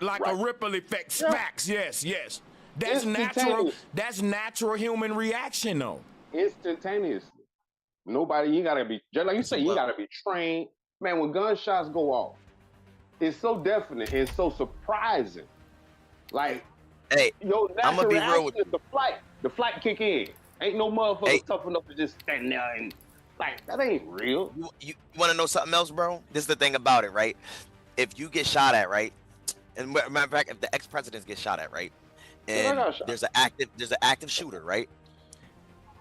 Like a ripple effect. Yeah. Facts. Yes, yes. That's natural. That's natural human reaction, though. Instantaneously. Nobody, you gotta be just like you say, you gotta be trained. Man, when gunshots go off, it's so definite and so surprising. Like, hey, your I'm gonna natural be real reaction with is the flight. The flight kick in. Ain't no motherfucker tough enough to just stand there and like that ain't real. You want to know something else, bro? This is the thing about it, right? If you get shot at, right? And matter of fact, if the ex-presidents get shot at, right? And there's an active shooter, right?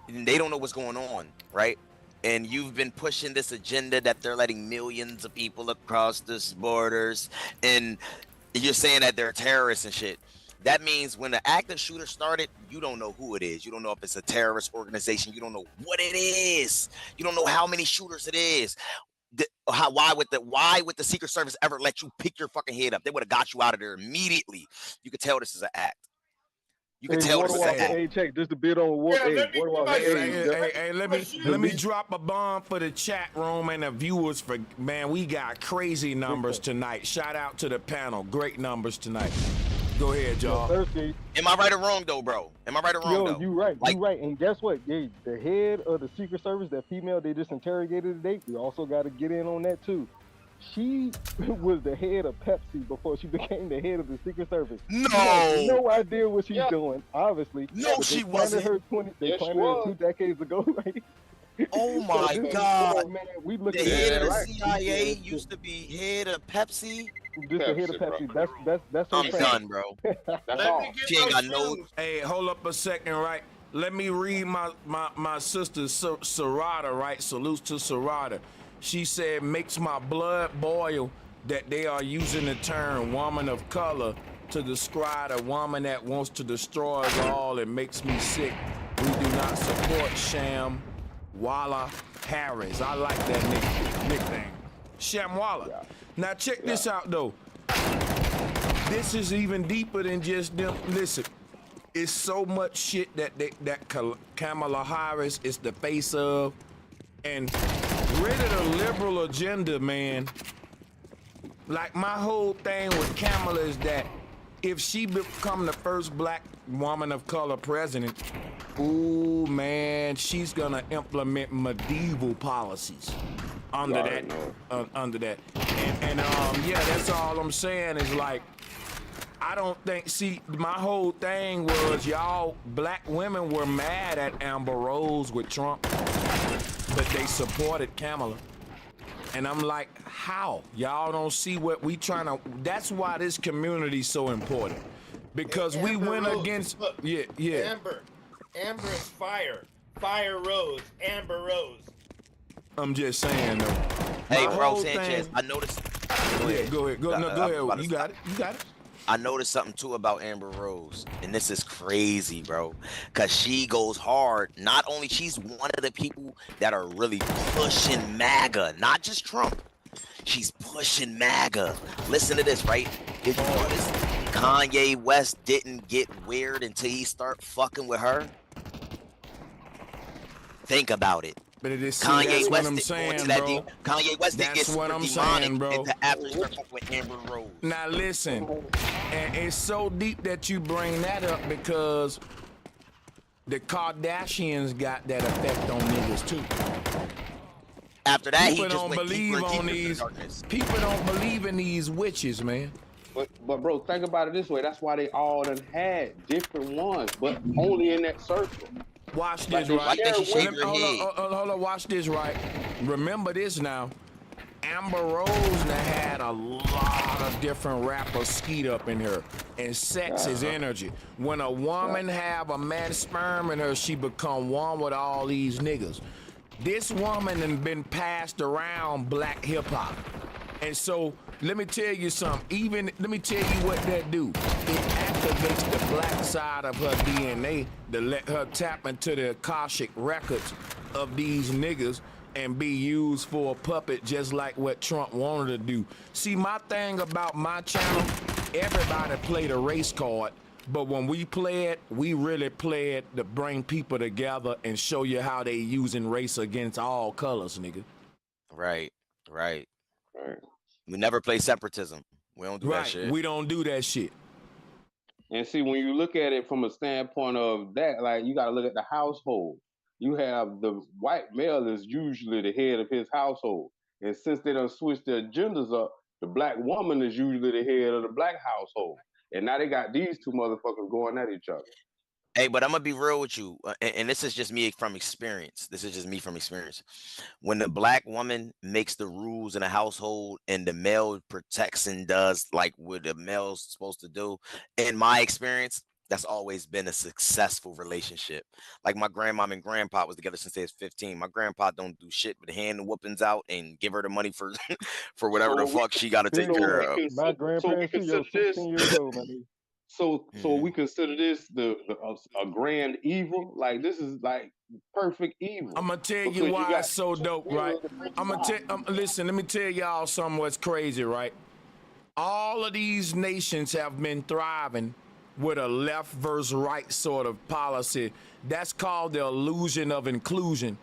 And they don't know what's going on, right? And you've been pushing this agenda that they're letting millions of people across the borders, and you're saying that they're terrorists and shit. That means when the active shooter started, you don't know who it is. You don't know if it's a terrorist organization. You don't know what it is. You don't know how many shooters it is. Why would the Secret Service ever let you pick your fucking head up? They would have got you out of there immediately. You could tell this is an act. You can tell this is an act. Hey, check this the bid on war. Hey, let me drop a bomb for the chat room and the viewers. For man, we got crazy numbers tonight. Shout out to the panel. Great numbers tonight. Go ahead, y'all. Am I right or wrong, though, bro? Am I right or wrong, though? You right. You right. And guess what? The head of the Secret Service, that female they just interrogated today, we also got to get in on that, too. She was the head of Pepsi before she became the head of the Secret Service. No. She has no idea what she's doing, obviously. No, she wasn't. They planted her 2 decades ago, right? Oh my God! Man, we look the at head of the CIA used to be head of Pepsi. Just the head of Pepsi. That's I'm done, bro. That's all. She ain't got no. Hey, hold up a second, right? Let me read my sister Sarada, right? Salutes to Sarada. She said, makes my blood boil that they are using the term woman of color to describe a woman that wants to destroy us all. It makes me sick. We do not support Sham Walla Harris. I like that nickname. Sham Walla. Yeah. Now check this out though. This is even deeper than just them. Listen, it's so much shit that Kamala Harris is the face of, and rid of the liberal agenda, man. Like my whole thing with Kamala is that if she become the first black woman of color president, ooh man, she's gonna implement medieval policies under that. And yeah, that's all I'm saying is like, I don't think, see, my whole thing was y'all black women were mad at Amber Rose with Trump, but they supported Kamala. And I'm like, how? Y'all don't see what we trying to, that's why this community's so important. Because we went against, look, yeah. Amber is fire. Fire Rose, Amber Rose. I'm just saying though. Hey, bro, Sanchez, I noticed. Go ahead. Go ahead. You got it. I noticed something too about Amber Rose, and this is crazy, bro, because she goes hard. Not only she's one of the people that are really pushing MAGA, not just Trump. She's pushing MAGA. Listen to this, right? If you notice, Kanye West didn't get weird until he start fucking with her. Think about it. But it is Kanye West what I'm saying, bro. Kanye West didn't get what I'm demonic saying, bro. after he started fucking with Amber Rose. Now listen, and it's so deep that you bring that up because the Kardashians got that effect on niggas too. After that, people he just went deeper and deeper into darkness. People don't believe in these witches, man. But bro, think about it this way. That's why they all done had different ones, but only in that circle. Watch this, right? Hold on, watch this, right? Remember this now. Amber Rose had a lot of different rappers skeet up in her, and sex is energy. When a woman have a man's sperm in her, she become one with all these niggas. This woman has been passed around black hip hop, and so let me tell you something. Let me tell you what that do. It activates the black side of her DNA to let her tap into the Akashic records of these niggas and be used for a puppet, just like what Trump wanted to do. See, my thing about my channel, everybody played a race card, but when we play it, we really play it to bring people together and show you how they using race against all colors, nigga. Right. We never play separatism. We don't do that Right. shit. We don't do that shit. And see, when you look at it from a standpoint of that, like you got to look at the household. You have the white male is usually the head of his household, and since they done switched their genders up, the black woman is usually the head of the black household. And now they got these two motherfuckers going at each other. Hey, but I'm gonna be real with you, and this is just me from experience. This is just me from experience. When the black woman makes the rules in a household and the male protects and does like what the male's supposed to do, in my experience, that's always been a successful relationship. Like my grandmom and grandpa was together since they was 15. My grandpa don't do shit but hand the whoopings out and give her the money for for whatever the fuck she got to take care of. My grandparents too, yo, 16 years old, my nigga. So we consider this a grand evil. Like this is like perfect evil. I'm gonna tell you why it's so dope, right? Listen, let me tell y'all something what's crazy, right? All of these nations have been thriving with a left versus right sort of policy. That's called the illusion of inclusion,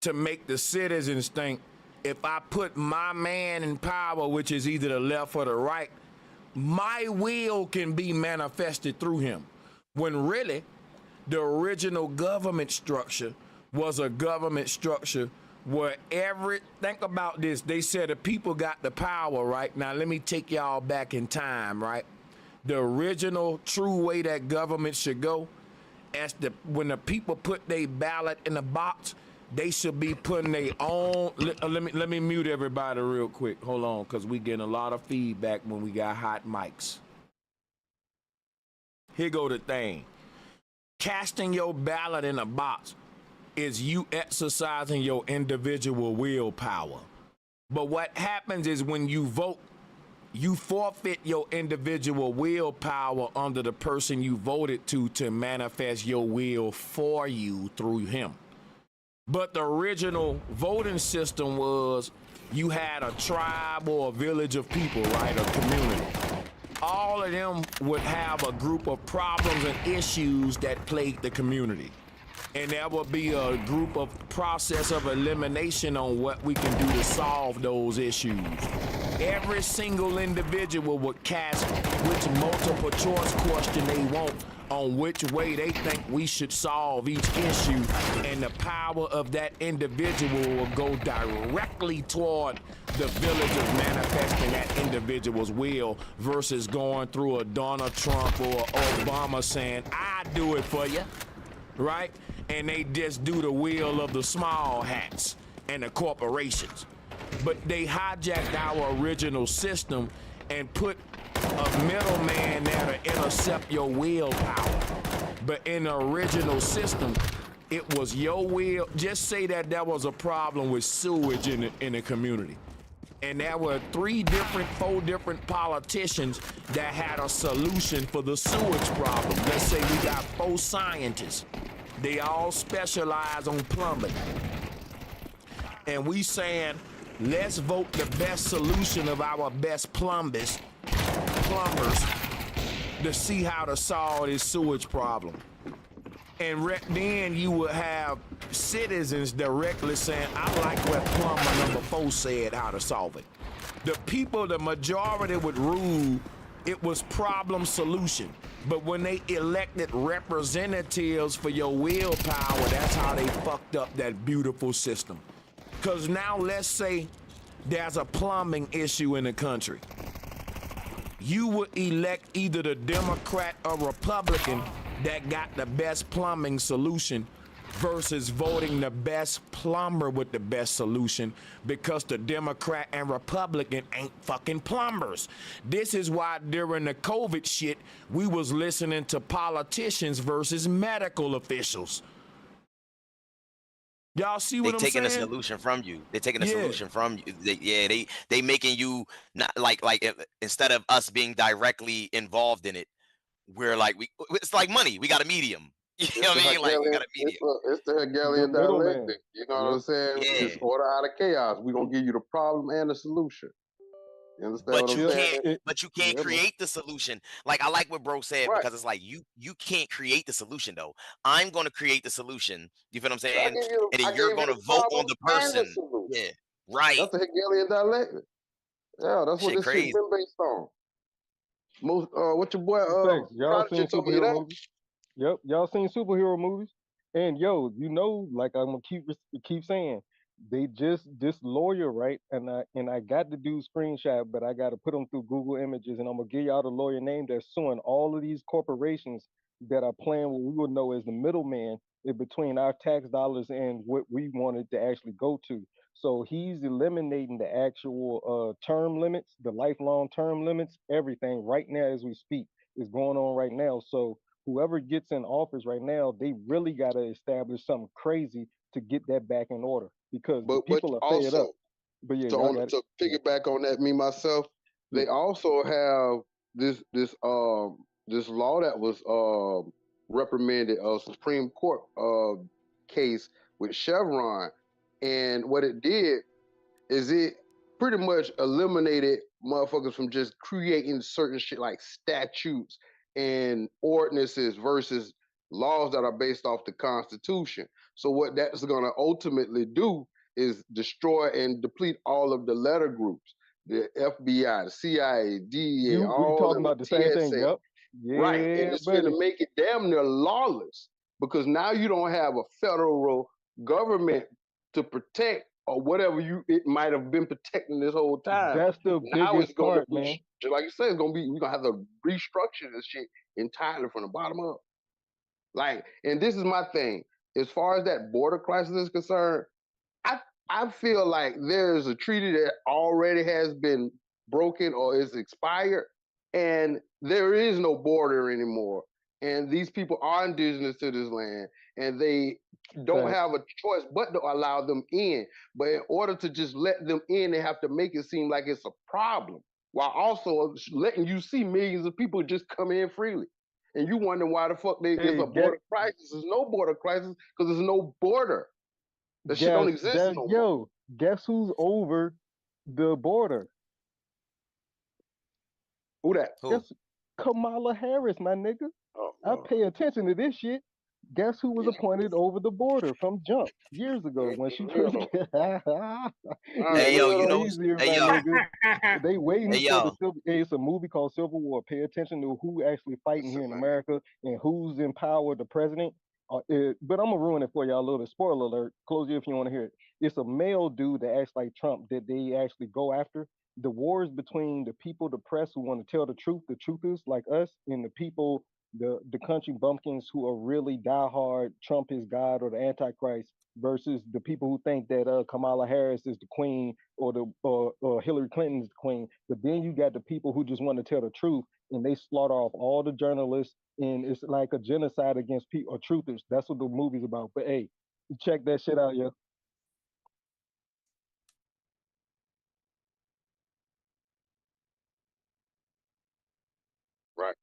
to make the citizens think if I put my man in power, which is either the left or the right, my will can be manifested through him. When really, the original government structure was a government structure where think about this, they said the people got the power, right? Now let me take y'all back in time, right? The original true way that government should go, when the people put their ballot in the box, they should be putting their own. Let me mute everybody real quick. Hold on, because we getting a lot of feedback when we got hot mics. Here go the thing. Casting your ballot in a box is you exercising your individual willpower. But what happens is when you vote, you forfeit your individual willpower under the person you voted to manifest your will for you through him. But the original voting system was you had a tribe or a village of people, right? A community. All of them would have a group of problems and issues that plagued the community. And there would be a group of process of elimination on what we can do to solve those issues. Every single individual would cast which multiple choice question they want on which way they think we should solve each issue, and the power of that individual will go directly toward the village of manifesting that individual's will versus going through a Donald Trump or Obama saying, I do it for you, right? And they just do the will of the small hats and the corporations. But they hijacked our original system and put a middleman there to intercept your willpower. But in the original system, it was your will. Just say that there was a problem with sewage in the community. And there were 4 different politicians that had a solution for the sewage problem. Let's say we got 4 scientists. They all specialize on plumbing. And we saying, let's vote the best solution of our best plumbers to see how to solve this sewage problem. And then you would have citizens directly saying, I like what plumber number 4 said how to solve it. The people, the majority would rule it was problem solution. But when they elected representatives for your willpower, that's how they fucked up that beautiful system. Because now let's say there's a plumbing issue in the country. You would elect either the Democrat or Republican that got the best plumbing solution versus voting the best plumber with the best solution, because the Democrat and Republican ain't fucking plumbers. This is why during the COVID shit, we was listening to politicians versus medical officials. Y'all see what I'm saying? They taking a solution from you. They're taking a solution from you. They making you not like if, instead of us being directly involved in it, we're like it's like money. We got a medium. You know what I mean? Like we got a medium. It's the Hegelian dialectic. You know what I'm saying? Yeah. It's order out of chaos. We're gonna give you the problem and the solution. You understand what I'm saying? But you can't create the solution. Like I like what bro said, because it's like you can't create the solution though. I'm gonna create the solution. You feel what I'm saying? And then you're gonna vote on the person. Yeah, right. That's the Hegelian dialectic. Yeah, that's what this shit been based on. Most what your boy Thanks. Y'all Prodigy seen told me superhero that? movies? Yep, y'all seen superhero movies. And yo, you know, like I'm gonna keep saying, they just this lawyer, right? And I got the dude's screenshot, but I got to put them through Google Images, and I'm gonna give y'all the lawyer name that's suing all of these corporations that are playing what we would know as the middleman in between our tax dollars and what we wanted to actually go to. So he's eliminating the actual term limits, the lifelong term limits, everything right now as we speak is going on right now. So whoever gets in office right now, they really got to establish something crazy to get that back in order because the But people are fed up. also But yeah, y'all got it. to piggyback on that, me myself, Yeah. they also have this law that was reprimanded a Supreme Court case with Chevron, and what it did is it pretty much eliminated motherfuckers from just creating certain shit like statutes and ordinances versus laws that are based off the Constitution. So what that's going to ultimately do is destroy and deplete all of the letter groups, the FBI, the CIA, DEA, We all talking of the about the same thing. TSA. Yep. Right. And Yeah, it's going buddy. to make it damn near lawless because now you don't have a federal government to protect or whatever it might have been protecting this whole time. That's the Now it's biggest going to part, be, man. just like you said, it's going to be, we're going to have to restructure this shit entirely from the bottom up. Like, and this is my thing. As far as that border crisis is concerned, I feel like there's a treaty that already has been broken or is expired, and there is no border anymore. And these people are indigenous to this land, and they don't Facts. have a choice but to allow them in. But in order to just let them in, they have to make it seem like it's a problem, while also letting you see millions of people just coming in freely. And you wonder why the fuck it's Hey, a border crisis. There's no border crisis because there's no border. That shit don't exist no more. yo, guess who's over the border? Who that? Who? Guess Kamala Harris, my nigga. Oh, I pay attention to this shit. Guess who was yeah. appointed over the border from jump years ago when she first Hey yo, you know way what's easier, hey my yo, nigga. They waiting hey for the yo. civil. It's a movie called Civil War. Pay attention to who actually fighting here in America and who's in power, the president. But I'm gonna ruin it for y'all a little bit. Spoiler alert. Close it if you want to hear it. It's a male dude that acts like Trump that they actually go after. The wars between the people, the press who want to tell the truthers like us, and the people, the country bumpkins who are really diehard Trump is God or the Antichrist, versus the people who think that Kamala Harris is the queen or or Hillary Clinton is the queen. But then you got the people who just want to tell the truth and they slaughter off all the journalists, and it's like a genocide against people or truthers. That's what the movie's about. But hey, check that shit out, yo. Right.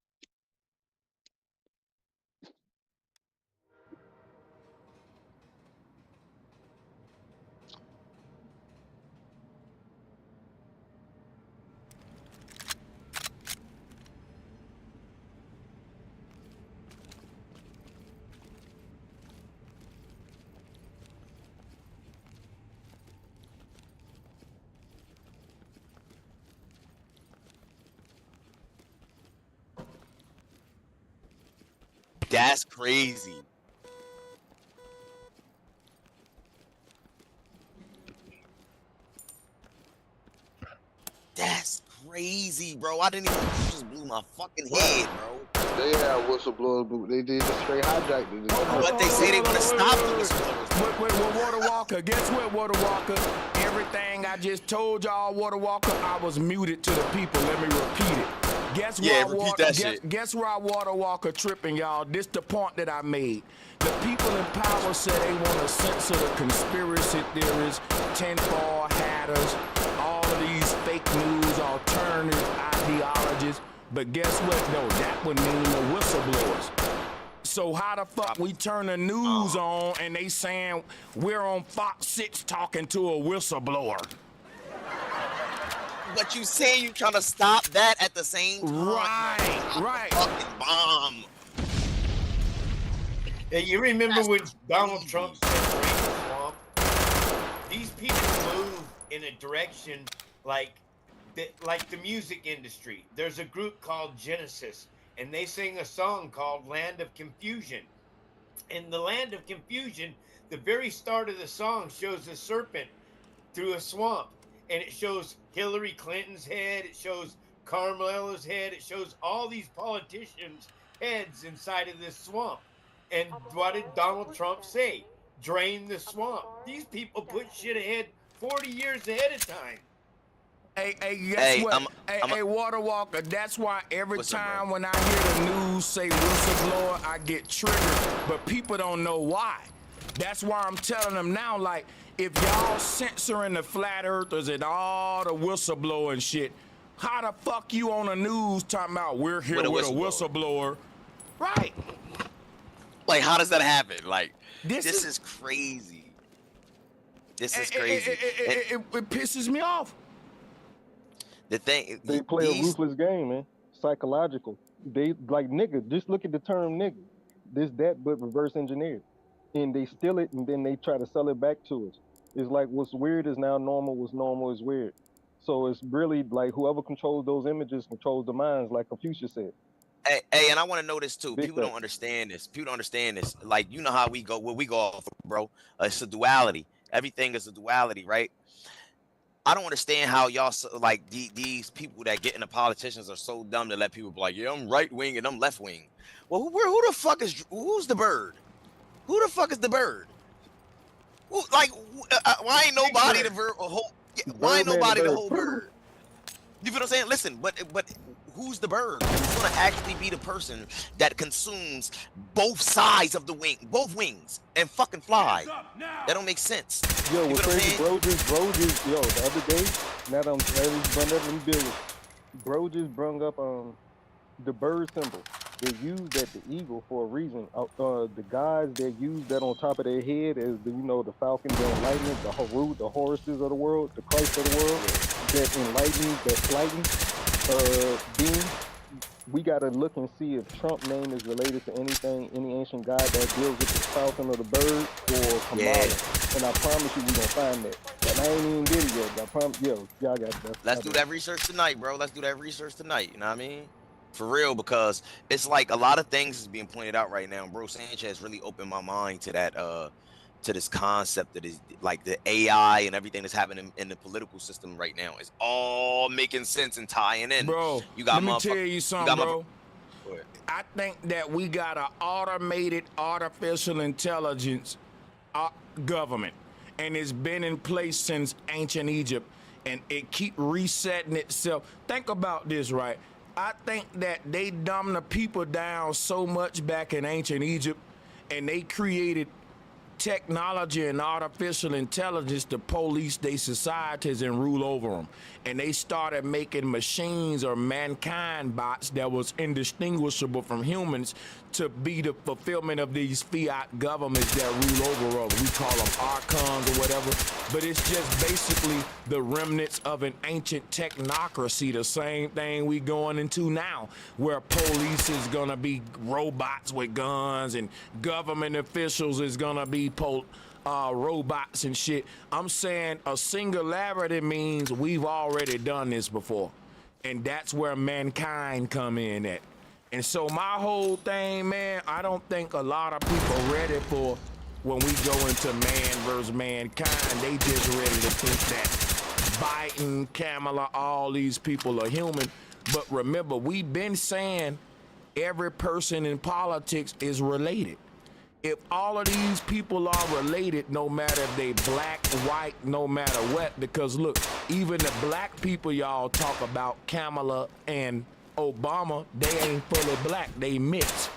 That's crazy. That's crazy, bro. I didn't even you just blew my fucking head, bro. They have whistleblowers, but they did just straight hijacked it. But they say they want to stop the whistleblowers. Wait, Water Walker, guess what, Water Walker? Everything I just told y'all, Water Walker, I was muted to the people. Let me repeat it. Guess Yeah, why repeat that shit. Guess why Water Walker tripping, y'all? This the point that I made. The people in power say they want to censor the conspiracy theorists, tinfoil hatters, all of these fake news, alternative ideologies. But guess what, though? That would mean the whistleblowers. So how the fuck we turn the news on and they saying we're on Fox 6 talking to a whistleblower? But you saying you trying to stop that at the same time. Right. Fucking bomb. Hey, you remember when Donald Trump said "Raise the swamp"? These people move in a direction like like the music industry. There's a group called Genesis, and they sing a song called Land of Confusion. In the Land of Confusion, the very start of the song shows a serpent through a swamp, and it shows Hillary Clinton's head, it shows Carmela's head, it shows all these politicians' heads inside of this swamp. And what did Donald Trump say? Drain the swamp. These people put shit ahead 40 years ahead of time. Hey, guess what? Hey, Water Walker, that's why every time when I hear the news say whistleblower, I get triggered, but people don't know why. That's why I'm telling them now, like, if y'all censoring the flat earthers and all the whistleblowing shit, how the fuck you on the news talking about we're here with a whistleblower? Right. Like, how does that happen? Like, this is crazy. This is crazy. It pisses me off. The thing, they play a ruthless game, man. Psychological. They like nigga. Just look at the term nigga. This, that, but reverse engineered, and they steal it and then they try to sell it back to us. It's like what's weird is now normal. What's normal is weird. So it's really like whoever controls those images controls the minds, like Confucius said. Hey, and I want to know this too. People don't understand this. People don't understand this. Like, you know how we go, where we go off, bro. It's a duality. Everything is a duality, right? I don't understand how y'all like these people that get into politicians are so dumb to let people be like, yeah, I'm right wing and I'm left wing. Well, who the fuck is who's the bird? Who the fuck is the bird? Who, like, why ain't nobody the bird? Why ain't nobody the whole bird? You feel what I'm saying? Listen, but who's the bird? Who's gonna actually be the person that consumes both sides of the wing, both wings, and fucking fly? That don't make sense. Yo, what's crazy, bro just, yo, the other day, now that I'm brought up in the building, bro just brung up the bird symbol. They use that, the eagle, for a reason. The guys that use that on top of their head as the, you know, the falcon, the enlightenment, the Haru, the Horuses of the world, the Christ of the world, that enlightening, that flighting being. We gotta look and see if Trump's name is related to anything, any ancient god that deals with the falcon or the bird, or kamala. Yeah. And I promise you, we gonna find that. And I ain't even did it yet. I promise, yo, y'all got that. Let's do that research tonight, bro. Let's do that research tonight. You know what I mean? For real, because it's like a lot of things is being pointed out right now. Bro Sanchez really opened my mind to that, to this concept that is like the AI and everything that's happening in the political system right now. It's all making sense and tying in. Bro, you got let me tell you something, bro. I think that we got an automated artificial intelligence government, and it's been in place since ancient Egypt, and it keep resetting itself. Think about this, right? I think that they dumbed the people down so much back in ancient Egypt, and they created technology and artificial intelligence to police their societies and rule over them. And they started making machines or mankind bots that was indistinguishable from humans to be the fulfillment of these fiat governments that rule over us. We call them archons or whatever, but it's just basically the remnants of an ancient technocracy, the same thing we going into now, where police is gonna be robots with guns and government officials is gonna be robots and shit. I'm saying a singularity means we've already done this before, and that's where mankind come in at. And so my whole thing, man, I don't think a lot of people ready for when we go into man versus mankind. They just ready to think that Biden, Kamala, all these people are human. But remember, we've been saying every person in politics is related. If all of these people are related, no matter if they black, white, no matter what, because look, even the black people y'all talk about, Kamala and Obama, they ain't fully black, they mix.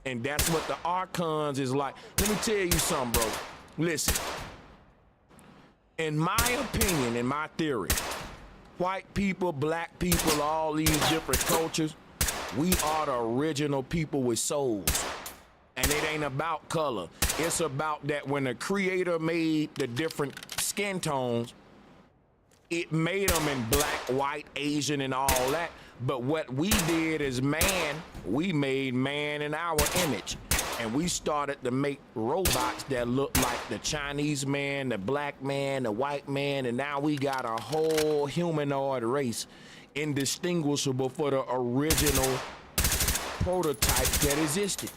And that's what the archons is like. Let me tell you something, bro. Listen, in my opinion, in my theory, white people, black people, all these different cultures, we are the original people with souls. And it ain't about color. It's about that when the creator made the different skin tones, it made them in black, white, Asian, and all that. But what we did as man, we made man in our image. and we started to make robots that look like the Chinese man, the black man, the white man, and now we got a whole humanoid race indistinguishable for the original prototype that existed.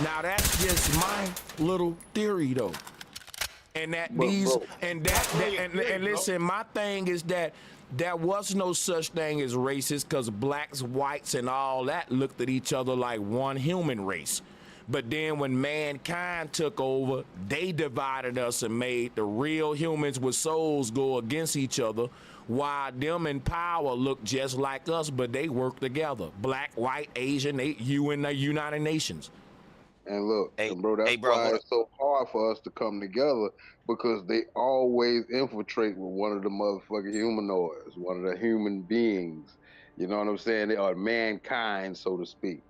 Now that's just my little theory though. And that and listen, my thing is that there was no such thing as races, because blacks, whites, and all that looked at each other like one human race. But then when mankind took over, they divided us and made the real humans with souls go against each other, while them in power look just like us, but they work together. Black, white, Asian, you in the United Nations. And look, Hey, and bro, that's why it's so hard for us to come together, because they always infiltrate with one of the motherfucking humanoids, one of the human beings. You know what I'm saying? They are mankind, so to speak.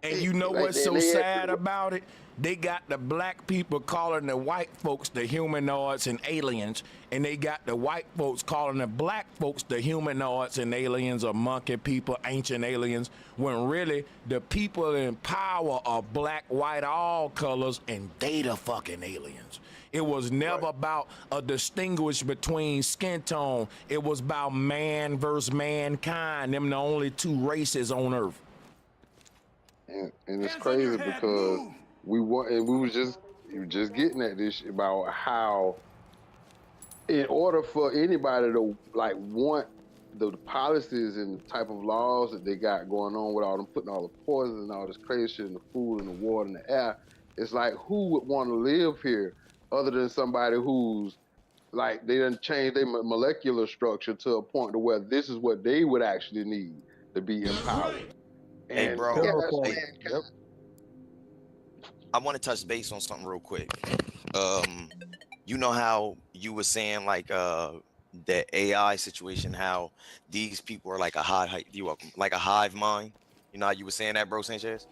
And you know what's so sad about it? They got the black people calling the white folks the humanoids and aliens, and they got the white folks calling the black folks the humanoids and aliens, or monkey people, ancient aliens, when really the people in power are black, white, all colors, and they the fucking aliens. It was never about a distinguish between skin tone. It was about man versus mankind. Them the only two races on earth. And it's crazy because we were just getting at this about how, in order for anybody to like want the policies and the type of laws that they got going on with all them putting all the poison and all this crazy shit in the food and the water and the air, it's like, who would want to live here other than somebody who's like, they done changed their molecular structure to a point to where this is what they would actually need to be empowered. Hey, bro. Yeah, yep. I want to touch base on something real quick. You know how you were saying like the AI situation, how these people are like a hive mind. You know how you were saying that, bro, Sanchez?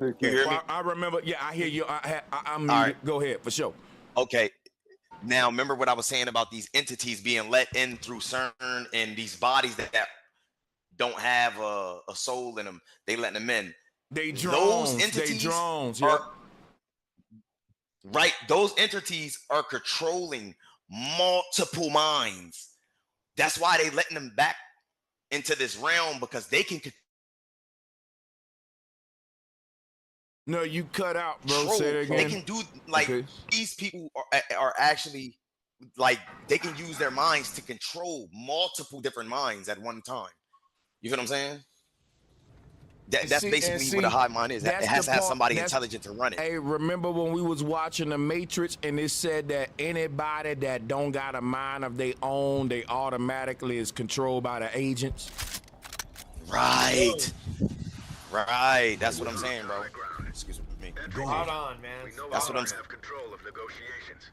You hear me? I remember. Yeah, I hear you. I'm muted. Right. Go ahead, for sure. Okay. Now, remember what I was saying about these entities being let in through CERN, and these bodies that don't have a soul in them, they letting them in. They drones. Those entities they drones. Are, right. Those entities are controlling multiple minds. That's why they letting them back into this realm, because they can. No, you cut out, bro. Say it again. They can do like these people are actually like, they can use their minds to control multiple different minds at one time. You feel what I'm saying? That's basically what a hive mind is. It has to have somebody intelligent to run it. Hey, remember when we was watching The Matrix and it said that anybody that don't got a mind of their own, they automatically is controlled by the agents? Right. Right. That's what I'm saying, bro. Excuse me. Hold on, man. That's what I'm saying. Have control of negotiations.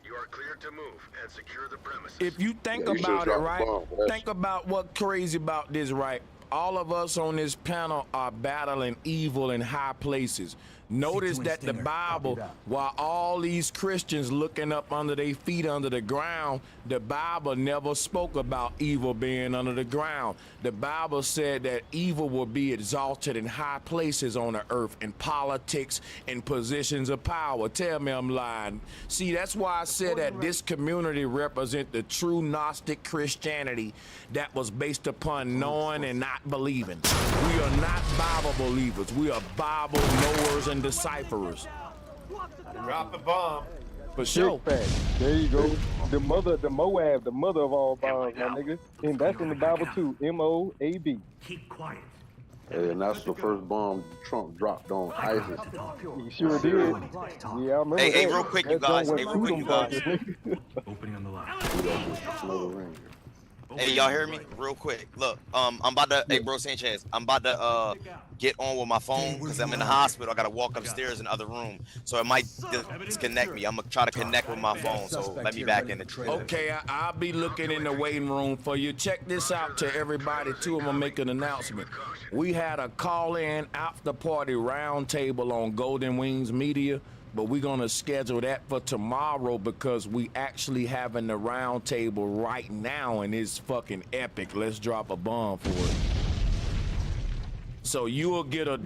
You are cleared to move and secure the premises. If you think about it, right? Think about what crazy about this, right? All of us on this panel are battling evil in high places. Notice that the Bible, while all these Christians looking up under their feet under the ground, the Bible never spoke about evil being under the ground. The Bible said that evil will be exalted in high places on the earth, in politics, in positions of power. Tell me I'm lying. See, that's why I said that this community represents the true Gnostic Christianity that was based upon knowing and not believing. We are not Bible believers. We are Bible knowers and decipherers. Drop a bomb. For sure. There you go. The mother of all bombs, my nigga. And that's in the Bible too. M-O-A-B. Keep quiet. And that's the first bomb Trump dropped on ISIS. He sure did. Yeah, I remember. Hey, real quick, you guys. Opening on the line. Hey, y'all hear me? Real quick. Look, I'm about to, hey, bro Sanchez, I'm about to get on with my phone because I'm in the hospital. I got to walk upstairs in the other room. So it might disconnect me. I'm going to try to connect with my phone. So let me back in the trailer. Okay, I'll be looking in the waiting room for you. Check this out to everybody, too. I'm going to make an announcement. We had a call-in after party roundtable on Golden Wings Media, but we're gonna schedule that for tomorrow because we actually having the round table right now and it's fucking epic. Let's drop a bomb for it. So you'll get a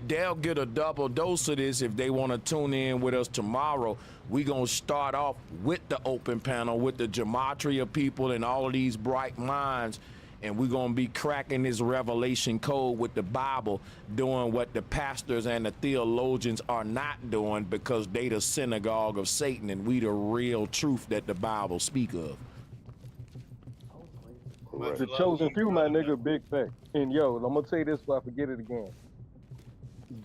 they'll get a double dose of this if they want to tune in with us tomorrow. We're going to start off with the open panel with the gematria people and all of these bright minds. And we're going to be cracking this revelation code with the Bible, doing what the pastors and the theologians are not doing, because they the synagogue of Satan and we the real truth that the Bible speak of. The chosen few, my nigga, big fact. And yo, I'm gonna say this before I forget it again.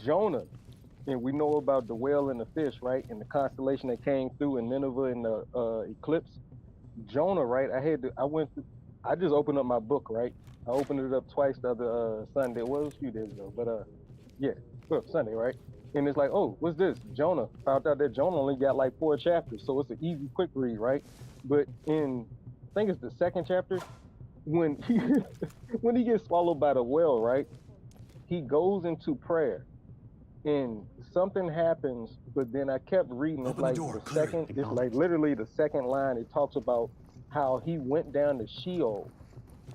Jonah, and we know about the whale and the fish, right? And the constellation that came through in Nineveh in the eclipse. Jonah, right? I just opened up my book, right? I opened it up twice the other Sunday. Well, it was a few days ago, but Sunday, right? And it's like, oh, what's this? Jonah. Found out that Jonah only got like 4 chapters, so it's an easy, quick read, right? But I think it's the 2nd chapter, when he gets swallowed by the whale, right? He goes into prayer, and something happens. But then I kept reading. It's like it's like literally the 2nd line. It talks about how he went down to Sheol,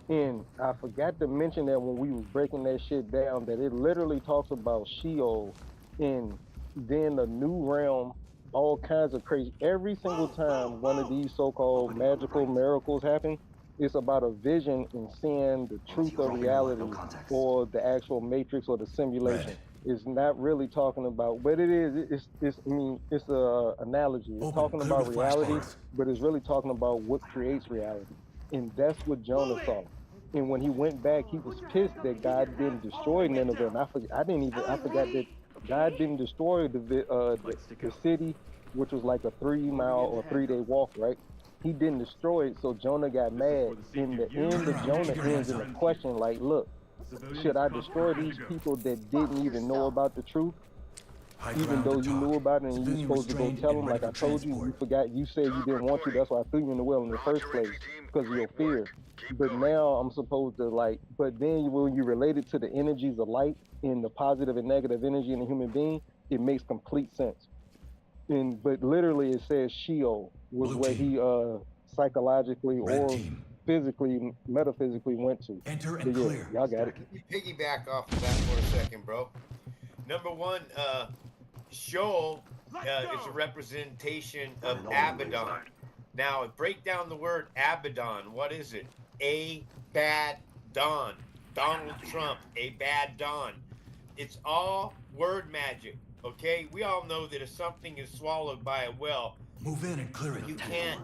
and I forgot to mention that when we was breaking that shit down, that it literally talks about Sheol, and then the new realm, all kinds of crazy. Every single time one of these so-called magical miracles happen, it's about a vision and seeing the truth of reality or the actual matrix or the simulation. It's not really talking about, but it is. It's a analogy. It's talking about reality, but it's really talking about what creates reality, and that's what Jonah saw. And when he went back, he was pissed that God didn't destroy Nineveh. And I forgot that God didn't destroy the city, which was like a 3-mile or 3-day walk, right? He didn't destroy it, so Jonah got mad. In the end of Jonah ends in a question like, look, should I destroy these people that didn't even know about the truth? Even though you knew about it and you supposed to go tell them, like I told you, you forgot, you said you didn't want to, that's why I threw you in the well in the first place, because of your fear. But now I'm supposed to but then when you relate it to the energies of light and the positive and negative energy in a human being, it makes complete sense. But literally it says Sheol was where he psychologically or physically, metaphysically went to. Enter and clear. Y'all got it. Piggyback off of that for a second, bro. Number one, Sheol is a representation of Abaddon. Now, break down the word Abaddon. What is it? A bad dawn. Donald Trump, a bad dawn. It's all word magic. Okay, we all know that if something is swallowed by a whale, move in and clear it. You can't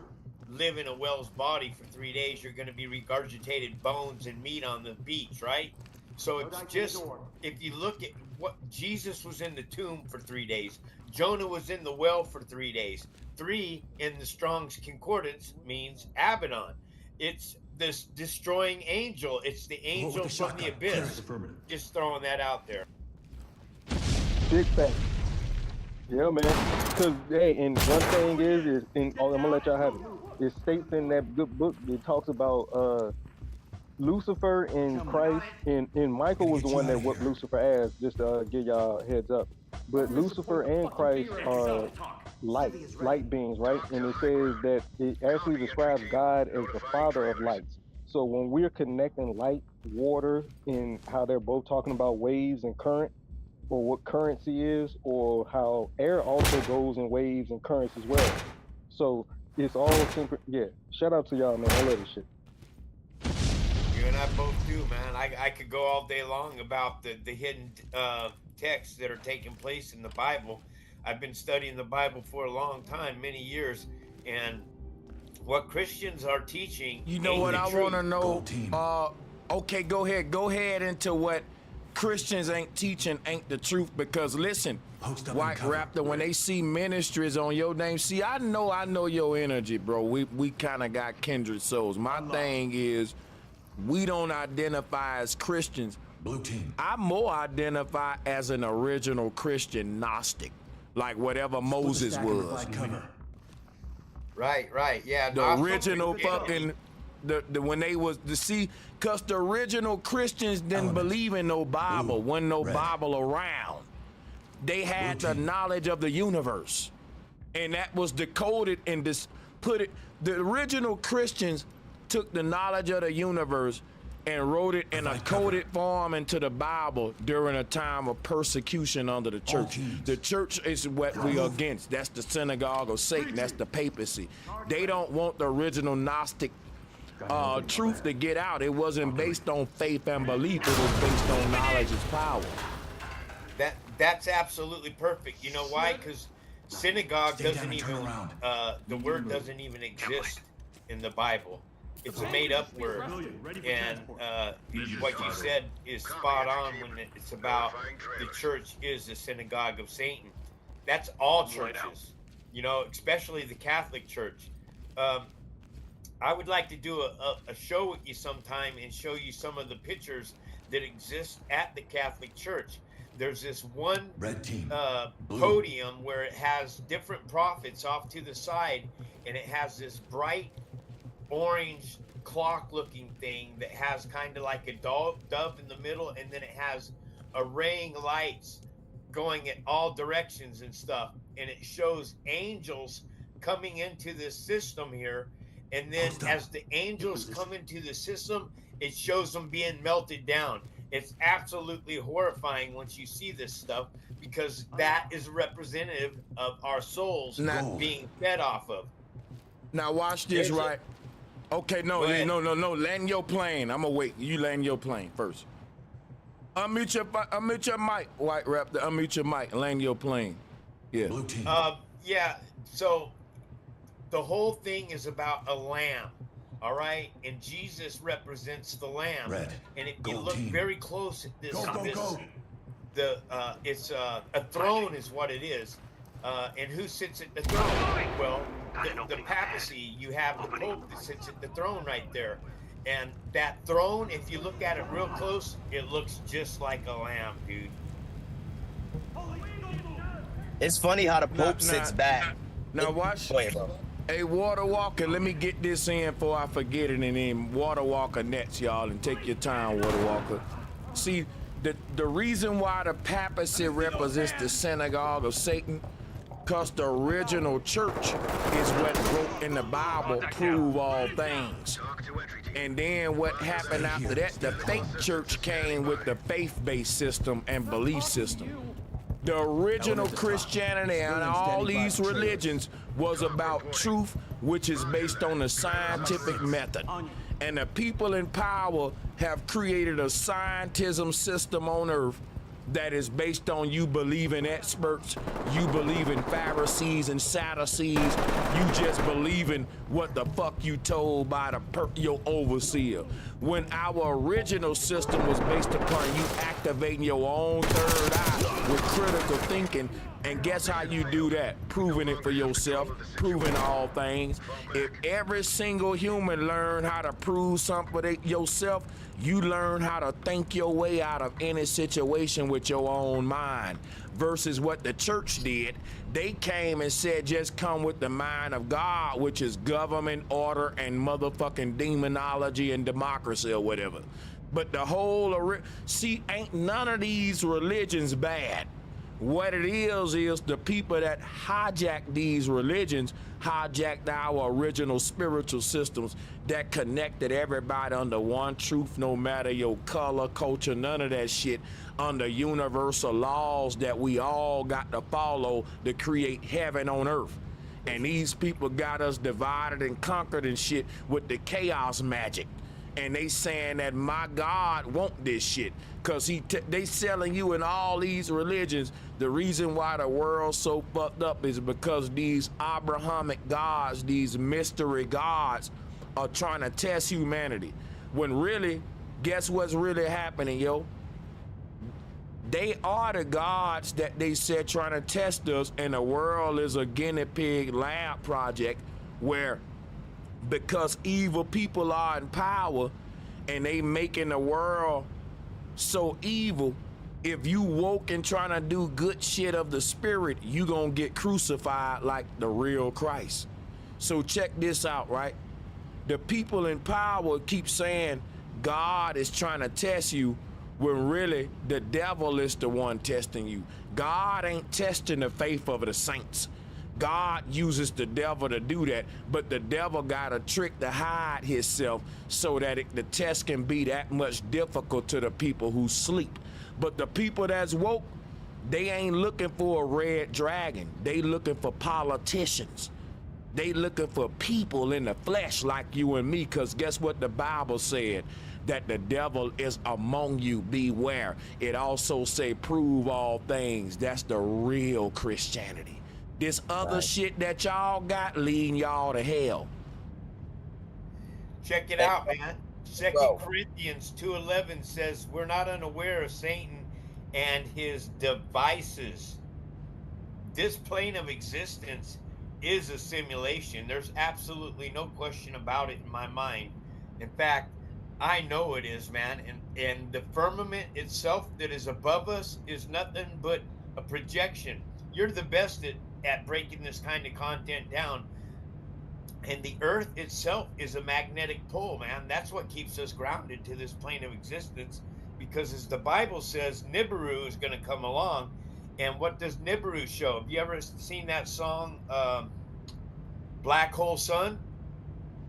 live in a whale's body for 3 days. You're going to be regurgitated bones and meat on the beach, right? So it's just, if you look at what Jesus was in the tomb for 3 days, Jonah was in the well for 3 days. 3 in the Strong's Concordance means Abaddon. It's this destroying angel. It's the angel from the abyss. Just throwing that out there. Big fact. Yeah, man. Because, hey, and one thing is I'm going to let y'all have it. It states in that good book, it talks about Lucifer and Christ, and Michael was the one that whooped Lucifer ass, just to give y'all a heads up. But Lucifer and Christ are light beings, right? And it says that it actually describes God as the father of lights. So when we're connecting light, water, and how they're both talking about waves and current, or what currency is, or how air also goes in waves and currents as well. So it's all synchronous. Yeah, shout out to y'all, man. I love this shit. You and I both do, man. I could go all day long about the hidden texts that are taking place in the Bible. I've been studying the Bible for a long time, many years, and what Christians are teaching. You know what I want to know? Okay, go ahead into what Christians ain't teaching ain't the truth, because listen, White Raptor, when they see ministries on your name, see, I know your energy, bro. We kind of got kindred souls. My thing is, we don't identify as Christians. Blue team. I more identify as an original Christian Gnostic, like whatever Moses was. Right, yeah. The original fucking, when they was cause the original Christians didn't believe in no Bible, wasn't no Bible around. They had the knowledge of the universe, and that was decoded and the original Christians took the knowledge of the universe and wrote it in a coded form into the Bible during a time of persecution under the church. The church is what we are against. That's the synagogue of Satan. That's the papacy. They don't want the original Gnostic truth to get out. It wasn't based on faith and belief. It was based on knowledge is power. That's absolutely perfect. You know why? Because synagogue doesn't even, the word doesn't even exist in the Bible. It's a made-up word, and what you said is spot on when it's about the church is the synagogue of Satan. That's all churches, you know, especially the Catholic Church. I would like to do a show with you sometime and show you some of the pictures that exist at the Catholic Church. There's this one podium where it has different prophets off to the side, and it has this bright orange clock looking thing that has kind of like a dove in the middle, and then it has arraying lights going at all directions and stuff, and it shows angels coming into this system here, and then as the angels come into the system, it shows them being melted down. It's absolutely horrifying once you see this stuff, because that is representative of our souls being fed off of. Now watch this, right? Okay, no, land your plane. I'm gonna wait. You land your plane first. Unmute your mic, White Raptor. Unmute your mic and land your plane. Yeah. Blue team. Yeah, so the whole thing is about a lamb, all right? And Jesus represents the lamb. Red. And if you Gold look team. very close at this, It's a throne is what it is. And who sits at the throne? Well, the papacy, you have the Pope that sits at the throne right there. And that throne, if you look at it real close, it looks just like a lamb, dude. It's funny how the Pope sits back. Now watch. Go ahead, bro. Hey, Water Walker, let me get this in before I forget it, and then Water Walker nets, y'all, and take your time, Water Walker. See, the reason why the papacy represents the synagogue of Satan, because the original church is what wrote in the Bible, prove all things. And then what happened after that, the fake church came with the faith-based system and belief system. The original Christianity and all these religions was about truth, which is based on the scientific method. And the people in power have created a scientism system on earth that is based on you believe in experts, you believe in Pharisees and Sadducees, you just believe in what the fuck you told by your overseer. When our original system was based upon you activating your own third eye with critical thinking, and guess how you do that? Proving it for yourself, proving all things. If every single human learned how to prove something for yourself, you learn how to think your way out of any situation with your own mind. Versus what the church did, they came and said, just come with the mind of God, which is government, order, and motherfucking demonology and democracy or whatever. But the whole, see, ain't none of these religions bad. What it is the people that hijack these religions hijacked our original spiritual systems that connected everybody under one truth, no matter your color, culture, none of that shit, under universal laws that we all got to follow to create heaven on earth. And these people got us divided and conquered and shit with the chaos magic. And they saying that my God want this shit, cause they selling you in all these religions. The reason why the world's so fucked up is because these Abrahamic gods, these mystery gods, are trying to test humanity. When really, guess what's really happening, yo? They are the gods that they said trying to test us, and the world is a guinea pig lab project where, because evil people are in power and they making the world so evil, if you woke and trying to do good shit of the spirit, you gonna get crucified like the real Christ. So check this out, right? The people in power keep saying God is trying to test you, when really the devil is the one testing you. God ain't testing the faith of the saints. God uses the devil to do that, but the devil got a trick to hide himself so that the test can be that much difficult to the people who sleep. But the people that's woke, they ain't looking for a red dragon. They looking for politicians. They looking for people in the flesh like you and me, because guess what the Bible said? That the devil is among you, beware. It also say prove all things. That's the real Christianity. This other shit that y'all got leading y'all to hell. Check it out, man. Second Bro. Corinthians 2:11 says we're not unaware of Satan and his devices. This plane of existence is a simulation. There's absolutely no question about it in my mind. In fact, I know it is, man. And the firmament itself that is above us is nothing but a projection. You're the best at breaking this kind of content down. And the earth itself is a magnetic pole, man. That's what keeps us grounded to this plane of existence. Because as the Bible says, Nibiru is going to come along. And what does Nibiru show? Have you ever seen that song, Black Hole Sun?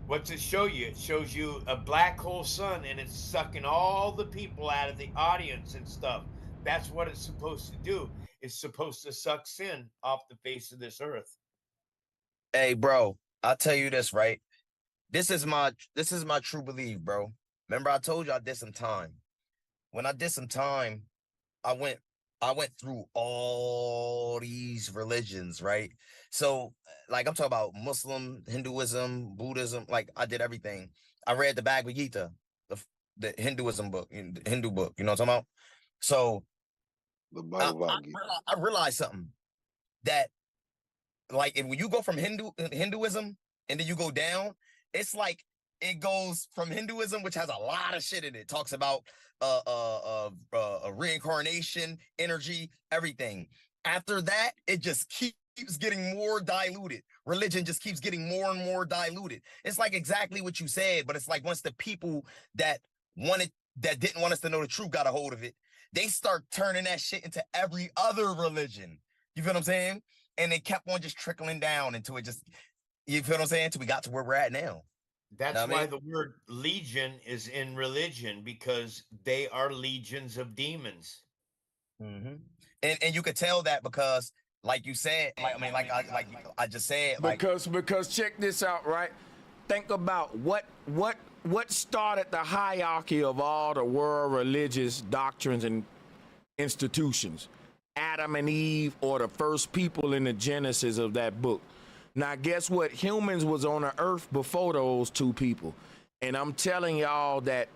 What's it show you? It shows you a black hole sun, and it's sucking all the people out of the audience and stuff. That's what it's supposed to do. It's supposed to suck sin off the face of this earth. Hey, bro, I'll tell you this, right? This is my true belief, bro. Remember, I told you I did some time. When I did some time, I went through all these religions, right? So, like, I'm talking about Muslim, Hinduism, Buddhism. Like, I did everything. I read the Bhagavad Gita, the Hinduism book, the Hindu book. You know what I'm talking about? So, I realized something, that, like, if when you go from Hinduism and then you go down, it's like it goes from Hinduism, which has a lot of shit in it. Talks about reincarnation, energy, everything. After that, it just keeps getting more diluted. Religion just keeps getting more and more diluted. It's like exactly what you said, but it's like once the people that didn't want us to know the truth got a hold of it, they start turning that shit into every other religion. You feel what I'm saying? And they kept on just trickling down until it just, you feel what I'm saying? Until we got to where we're at now. That's why the word legion is in religion, because they are legions of demons. Mm-hmm. And you could tell that because, like you said, I just said, because check this out, right? Think about what started the hierarchy of all the world religious doctrines and institutions. Adam and Eve, or the first people in the Genesis of that book. Now, guess what? Humans was on the earth before those two people. And I'm telling y'all that,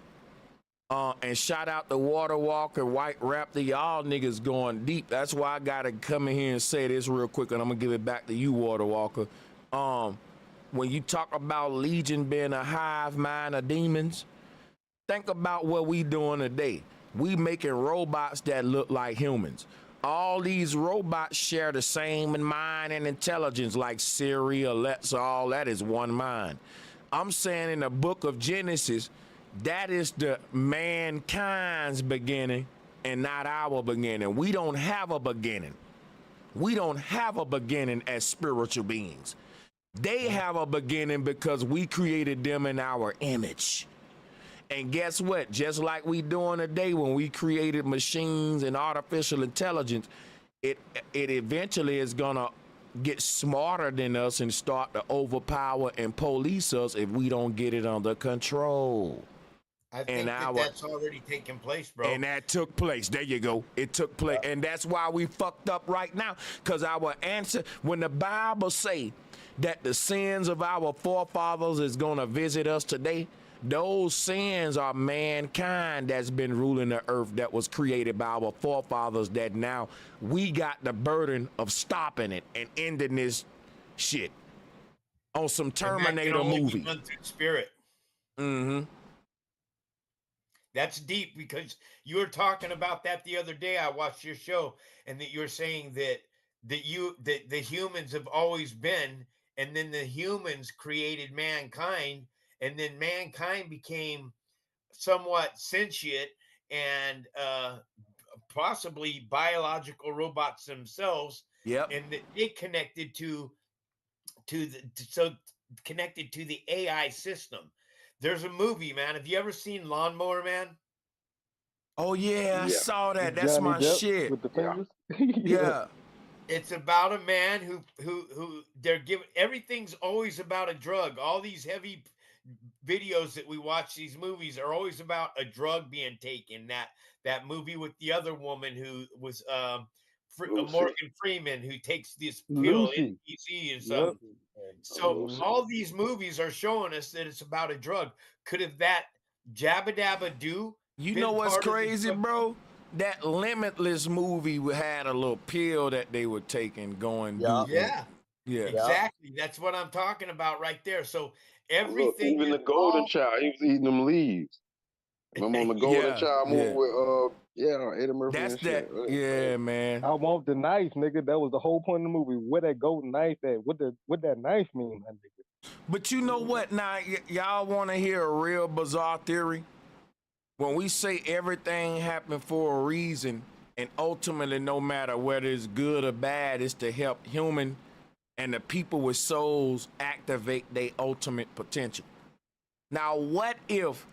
and shout out to Water Walker, White Raptor, y'all niggas going deep. That's why I gotta come in here and say this real quick, and I'm gonna give it back to you, Water Walker. When you talk about Legion being a hive mind of demons, think about what we doing today. We making robots that look like humans. All these robots share the same mind and intelligence, like Siri, Alexa, all that is one mind. I'm saying in the book of Genesis, that is the mankind's beginning and not our beginning. We don't have a beginning. We don't have a beginning as spiritual beings. They have a beginning because we created them in our image. And guess what? Just like we doing today when we created machines and artificial intelligence, it eventually is gonna get smarter than us and start to overpower and police us if we don't get it under control. I think that's already taken place, bro. And that took place. There you go. It took place. And that's why we fucked up right now. Because our answer, when the Bible say that the sins of our forefathers is gonna visit us today, those sins are mankind that's been ruling the earth, that was created by our forefathers, that now we got the burden of stopping it and ending this shit on some Terminator movie. Run through spirit. Mm-hmm. That's deep, because you were talking about that the other day. I watched your show, and that you're saying that the humans have always been, and then the humans created mankind, and then mankind became somewhat sentient and possibly biological robots themselves. Yep. And that they connected to so connected to the AI system. There's a movie, man. Have you ever seen Lawnmower Man? Oh yeah, I Yeah. saw that. With That's Johnny my Depp shit. with the Yeah. fingers. Yeah. It's about a man who they're giving, everything's always about a drug. All these heavy videos that we watch, these movies are always about a drug being taken. That movie with the other woman who was Lucy. Morgan Freeman, who takes this pill in Lucy. DC and Yep. something. So Lucy. all these movies are showing us that it's about a drug. Could have that Jabba Dabba Do You know been what's part of the crazy, drug? bro? That Limitless movie had a little pill that they were taking going Yeah. do. Yeah, Yeah. exactly. That's what I'm talking about right there. So Look, everything even is the Golden all Child, he was eating them leaves. Remember on the Golden Yeah. Child movie Yeah. with Eddie Murphy That's and that. shit. Yeah, man. I want the knife, nigga. That was the whole point of the movie. Where that golden knife at? What that knife mean, my nigga? But you know what? Now, y'all want to hear a real bizarre theory? When we say everything happened for a reason, and ultimately, no matter whether it's good or bad, it's to help human and the people with souls activate their ultimate potential. Now, what if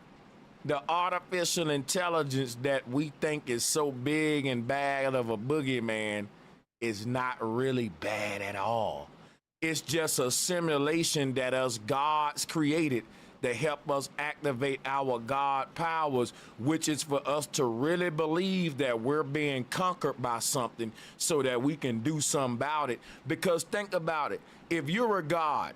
the artificial intelligence that we think is so big and bad of a boogeyman is not really bad at all? It's just a simulation that us gods created to help us activate our God powers, which is for us to really believe that we're being conquered by something so that we can do something about it. Because think about it. If you're a God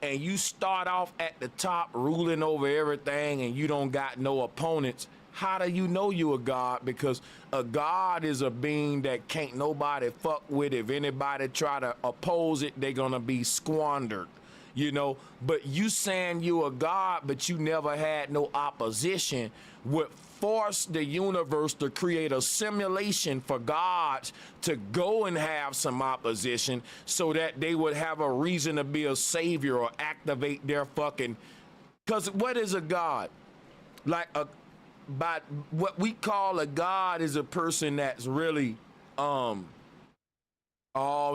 and you start off at the top ruling over everything and you don't got no opponents, how do you know you a God? Because a God is a being that can't nobody fuck with. If anybody try to oppose it, they're gonna be squandered, you know. But you saying you a God, but you never had no opposition, would force the universe to create a simulation for gods to go and have some opposition so that they would have a reason to be a savior or activate their fucking. Because what is a God? Like by what we call a God is a person that's really all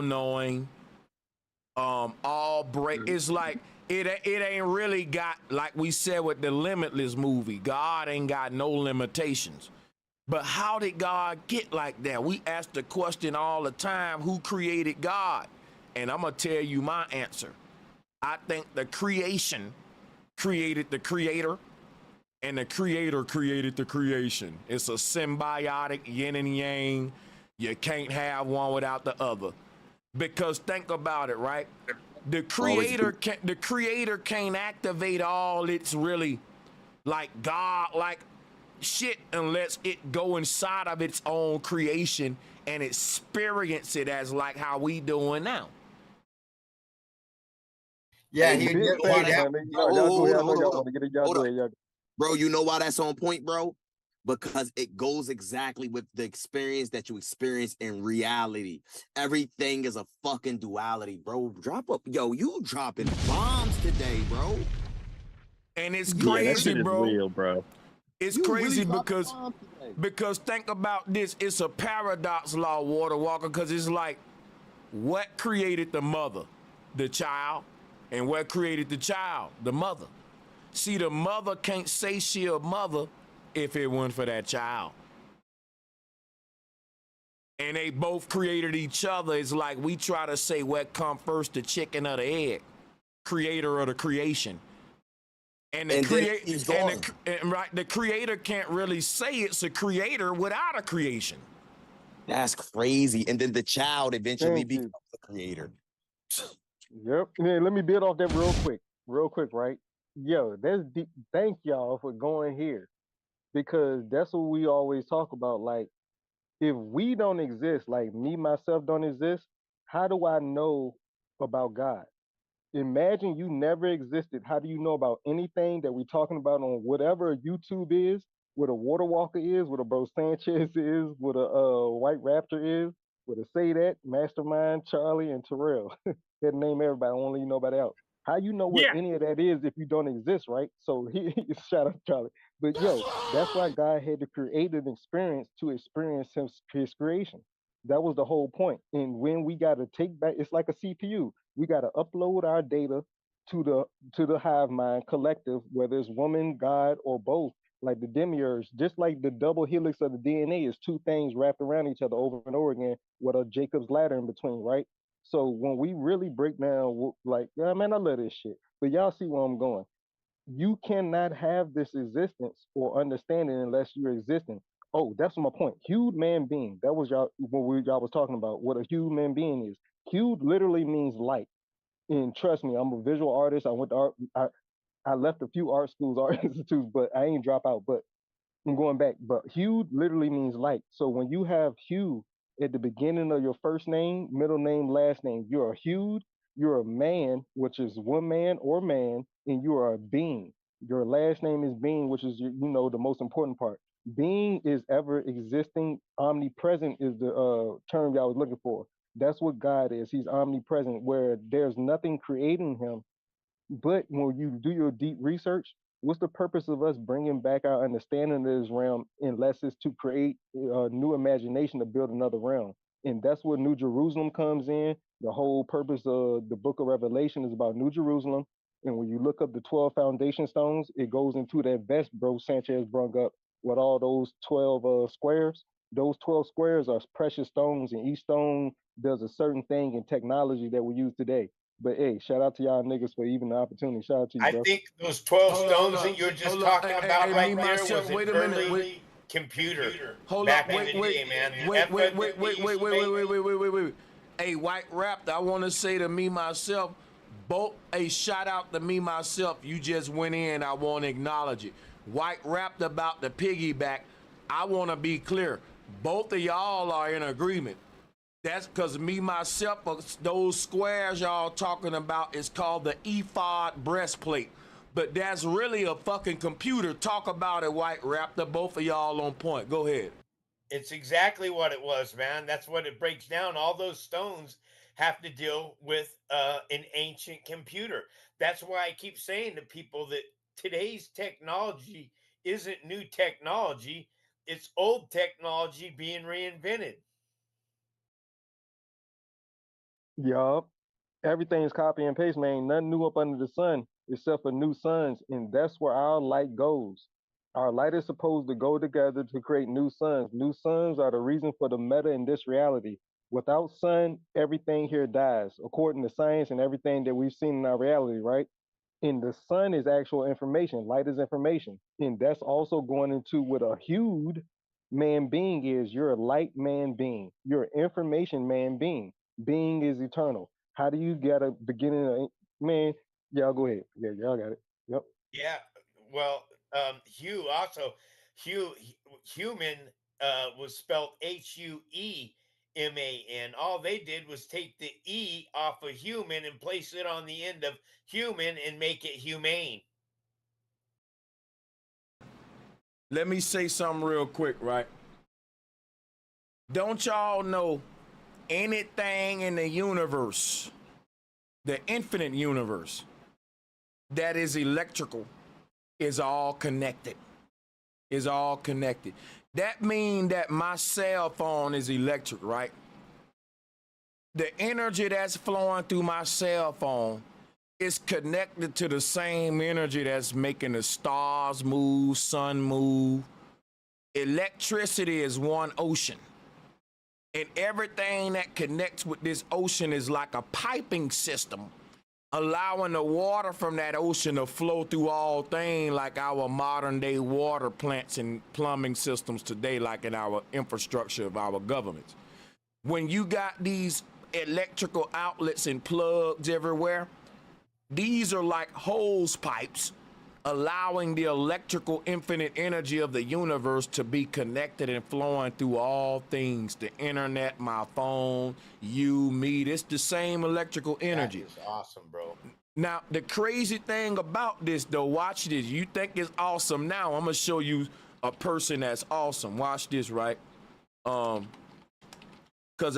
knowing, all break. It's like it ain't really got, like we said with the Limitless movie, God ain't got no limitations. But how did God get like that? We ask the question all the time, who created God? And I'm gonna tell you my answer. I think the creation created the creator, and the creator created the creation. It's a symbiotic yin and yang. You can't have one without the other. Because think about it, right? The creator can't activate all its really like God like shit unless it go inside of its own creation and experience it as like how we doing now. Yeah, Hey, he Big did. why facts, He'd that, have, man. bro, Y'all go hold ahead. on, I know hold on, y'all hold on, want to get it. Y'all hold go on. ahead. Y'all. Bro, you know why that's on point, bro? Because it goes exactly with the experience that you experience in reality. Everything is a fucking duality, bro. Drop up, yo, you dropping bombs today, bro. And it's Yeah, that crazy, shit is bro. real, bro. It's You really crazy dropping bombs today. because think about this. It's a paradox law, Water Walker, because it's like, what created the mother? The child. And what created the child? The mother. See, the mother can't say she a mother if it weren't for that child. And they both created each other. It's like we try to say what come first, the chicken or the egg, creator or the creation. And the And then he's gone. the creator can't really say it's a creator without a creation. That's crazy. And then the child eventually Thank becomes you. the creator. Yep. Yeah, let me build off that real quick, right? Yo, that's deep. Thank y'all for going here because that's what we always talk about. Like, if we don't exist, like me myself don't exist, how do I know about God? Imagine you never existed. How do you know about anything that we're talking about on whatever YouTube is, what a water walker is, what a bro Sanchez is, what a white raptor is, what a say that, Mastermind, Charlie, and Terrell. That name everybody, only you nobody else. How you know what Yeah. any of that is if you don't exist, right? So shout out to Charlie. But yo, that's why God had to create an experience to experience his creation. That was the whole point. And when we got to take back, it's like a CPU. We got to upload our data to the hive mind collective, whether it's woman, God, or both. Like the demiurge, just like the double helix of the DNA is two things wrapped around each other over and over again with a Jacob's ladder in between, right? So when we really break down, like, yeah, man, I love this shit, but y'all see where I'm going. You cannot have this existence or understanding unless you're existing. Oh, that's my point. Hued man being. That was y'all was talking about what a hued man being is. Hued literally means light. And trust me, I'm a visual artist. I went to art. I left a few art schools, art institutes, but I ain't drop out. But I'm going back. But hue literally means light. So when you have hue at the beginning of your first name, middle name, last name, you're a hued, you're a man, which is woman or man, and you are a being. Your last name is being, which is the most important part. Being is ever existing. Omnipresent is the term y'all was looking for. That's what God is. He's omnipresent, where there's nothing creating him, but when you do your deep research, what's the purpose of us bringing back our understanding of this realm unless it's to create a new imagination to build another realm? And that's where New Jerusalem comes in. The whole purpose of the book of Revelation is about New Jerusalem. And when you look up the 12 foundation stones, it goes into that vest bro Sanchez brung up with all those 12 squares. Those 12 squares are precious stones, and each stone does a certain thing in technology that we use today. But hey, shout out to y'all niggas for even the opportunity. Shout out to you, I bro. think those 12 Hold stones up. that you were just Hold up. talking Hey, about me right there myself. was Wait an a minute. early computer Hold up. back in the day, man. The effort that they used to make. Wait. Hey, White Raptor, I want to say to me myself, both a shout out to me myself. You just went in. I want to acknowledge it. White Raptor about the piggyback. I want to be clear. Both of y'all are in agreement. That's because me myself, those squares y'all talking about is called the ephod breastplate. But that's really a fucking computer. Talk about it, White Raptor. Both of y'all on point. Go ahead. It's exactly what it was, man. That's what it breaks down. All those stones have to deal with an ancient computer. That's why I keep saying to people that today's technology isn't new technology, it's old technology being reinvented. Yup. Everything's copy and paste, man. Ain't nothing new up under the sun except for new suns. And that's where our light goes. Our light is supposed to go together to create new suns. New suns are the reason for the meta in this reality. Without sun, everything here dies, according to science and everything that we've seen in our reality, right? And the sun is actual information. Light is information. And that's also going into what a hued man being is. You're a light man being. You're an information man being. Being is eternal. How do you get a beginning of man? Y'all go ahead. Yeah, y'all got it. Yep. Yeah. Well, Hugh also, Hugh, human was spelled Hueman. All they did was take the E off of human and place it on the end of human and make it humane. Let me say something real quick, right? Don't y'all know anything in the universe, the infinite universe, that is electrical is all connected. Is all connected. That means that my cell phone is electric, right? The energy that's flowing through my cell phone is connected to the same energy that's making the stars move, sun move. Electricity is one ocean. And everything that connects with this ocean is like a piping system, allowing the water from that ocean to flow through all things like our modern day water plants and plumbing systems today, like in our infrastructure of our governments. When you got these electrical outlets and plugs everywhere, these are like hose pipes allowing the electrical infinite energy of the universe to be connected and flowing through all things. The internet, my phone, you, me, it's the same electrical energy. That is awesome, bro. Now, the crazy thing about this, though, watch this. You think it's awesome now. I'm going to show you a person that's awesome. Watch this, right? Because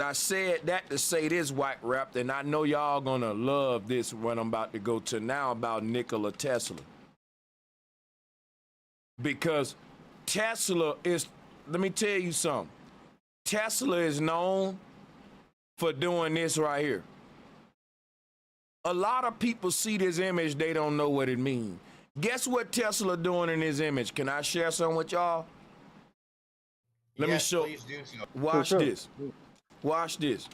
I said that to say this, White Raptor, and I know y'all going to love this when I'm about to go to now about Nikola Tesla. Because Tesla is, let me tell you something. Tesla is known for doing this right here. A lot of people see this image, they don't know what it means. Guess what Tesla doing in this image? Can I share some with y'all? Let me show. Please do so. Watch sure. this. Watch this.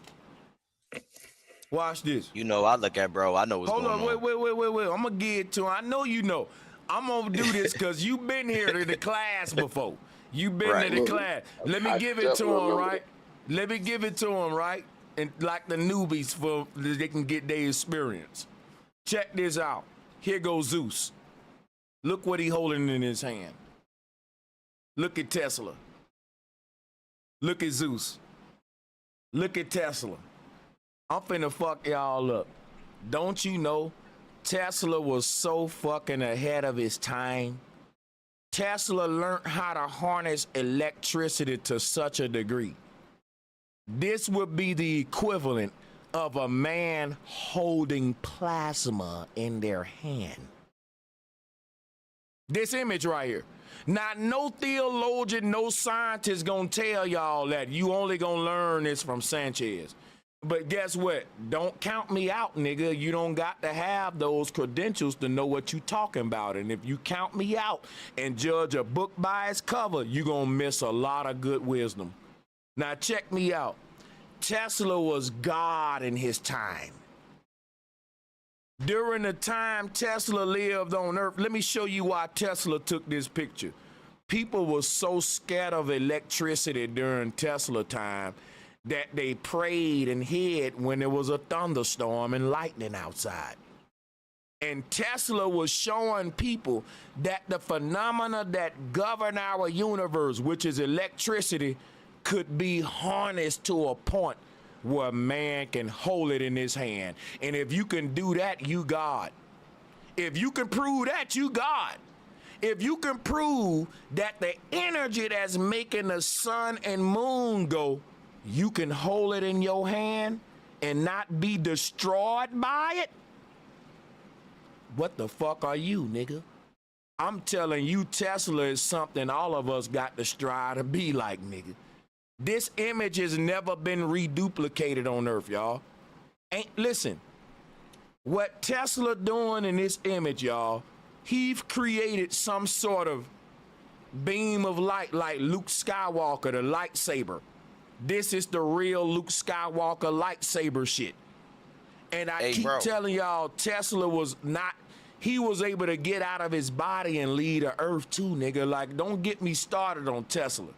Watch this. You know, I look at bro. I know what's Hold going on, on. wait. I'm gonna get it to him. I know you know. I'm gonna do this because you've been here to the class before. You've been Right. to the class. Let me give it to him, right? Let me give it to him, right? And like the newbies, for they can get their experience. Check this out. Here goes Zeus. Look what he holding in his hand. Look at Tesla. Look at Zeus. Look at Tesla. I'm finna fuck y'all up. Don't you know Tesla was so fucking ahead of his time? Tesla learned how to harness electricity to such a degree. This would be the equivalent of a man holding plasma in their hand. This image right here. Now, no theologian, no scientist gonna tell y'all that. You only gonna learn this from Sanchez. But guess what? Don't count me out, nigga. You don't got to have those credentials to know what you talking about. And if you count me out and judge a book by its cover, you gonna miss a lot of good wisdom. Now, check me out. Tesla was God in his time. During the time Tesla lived on Earth, let me show you why Tesla took this picture. People were so scared of electricity during Tesla time that they prayed and hid when there was a thunderstorm and lightning outside. And Tesla was showing people that the phenomena that govern our universe, which is electricity, could be harnessed to a point where man can hold it in his hand. And if you can do that, you God. If you can prove that, you God. If you can prove that the energy that's making the sun and moon go, you can hold it in your hand and not be destroyed by it, what the fuck are you, nigga? I'm telling you, Tesla is something all of us got to strive to be like, nigga. This image has never been reduplicated on Earth, y'all. Listen, what Tesla doing in this image, y'all, he's created some sort of beam of light like Luke Skywalker, the lightsaber. This is the real Luke Skywalker lightsaber shit. And I keep telling y'all, Tesla was not, he was able to get out of his body and leave the Earth too, nigga. Like, don't get me started on Tesla.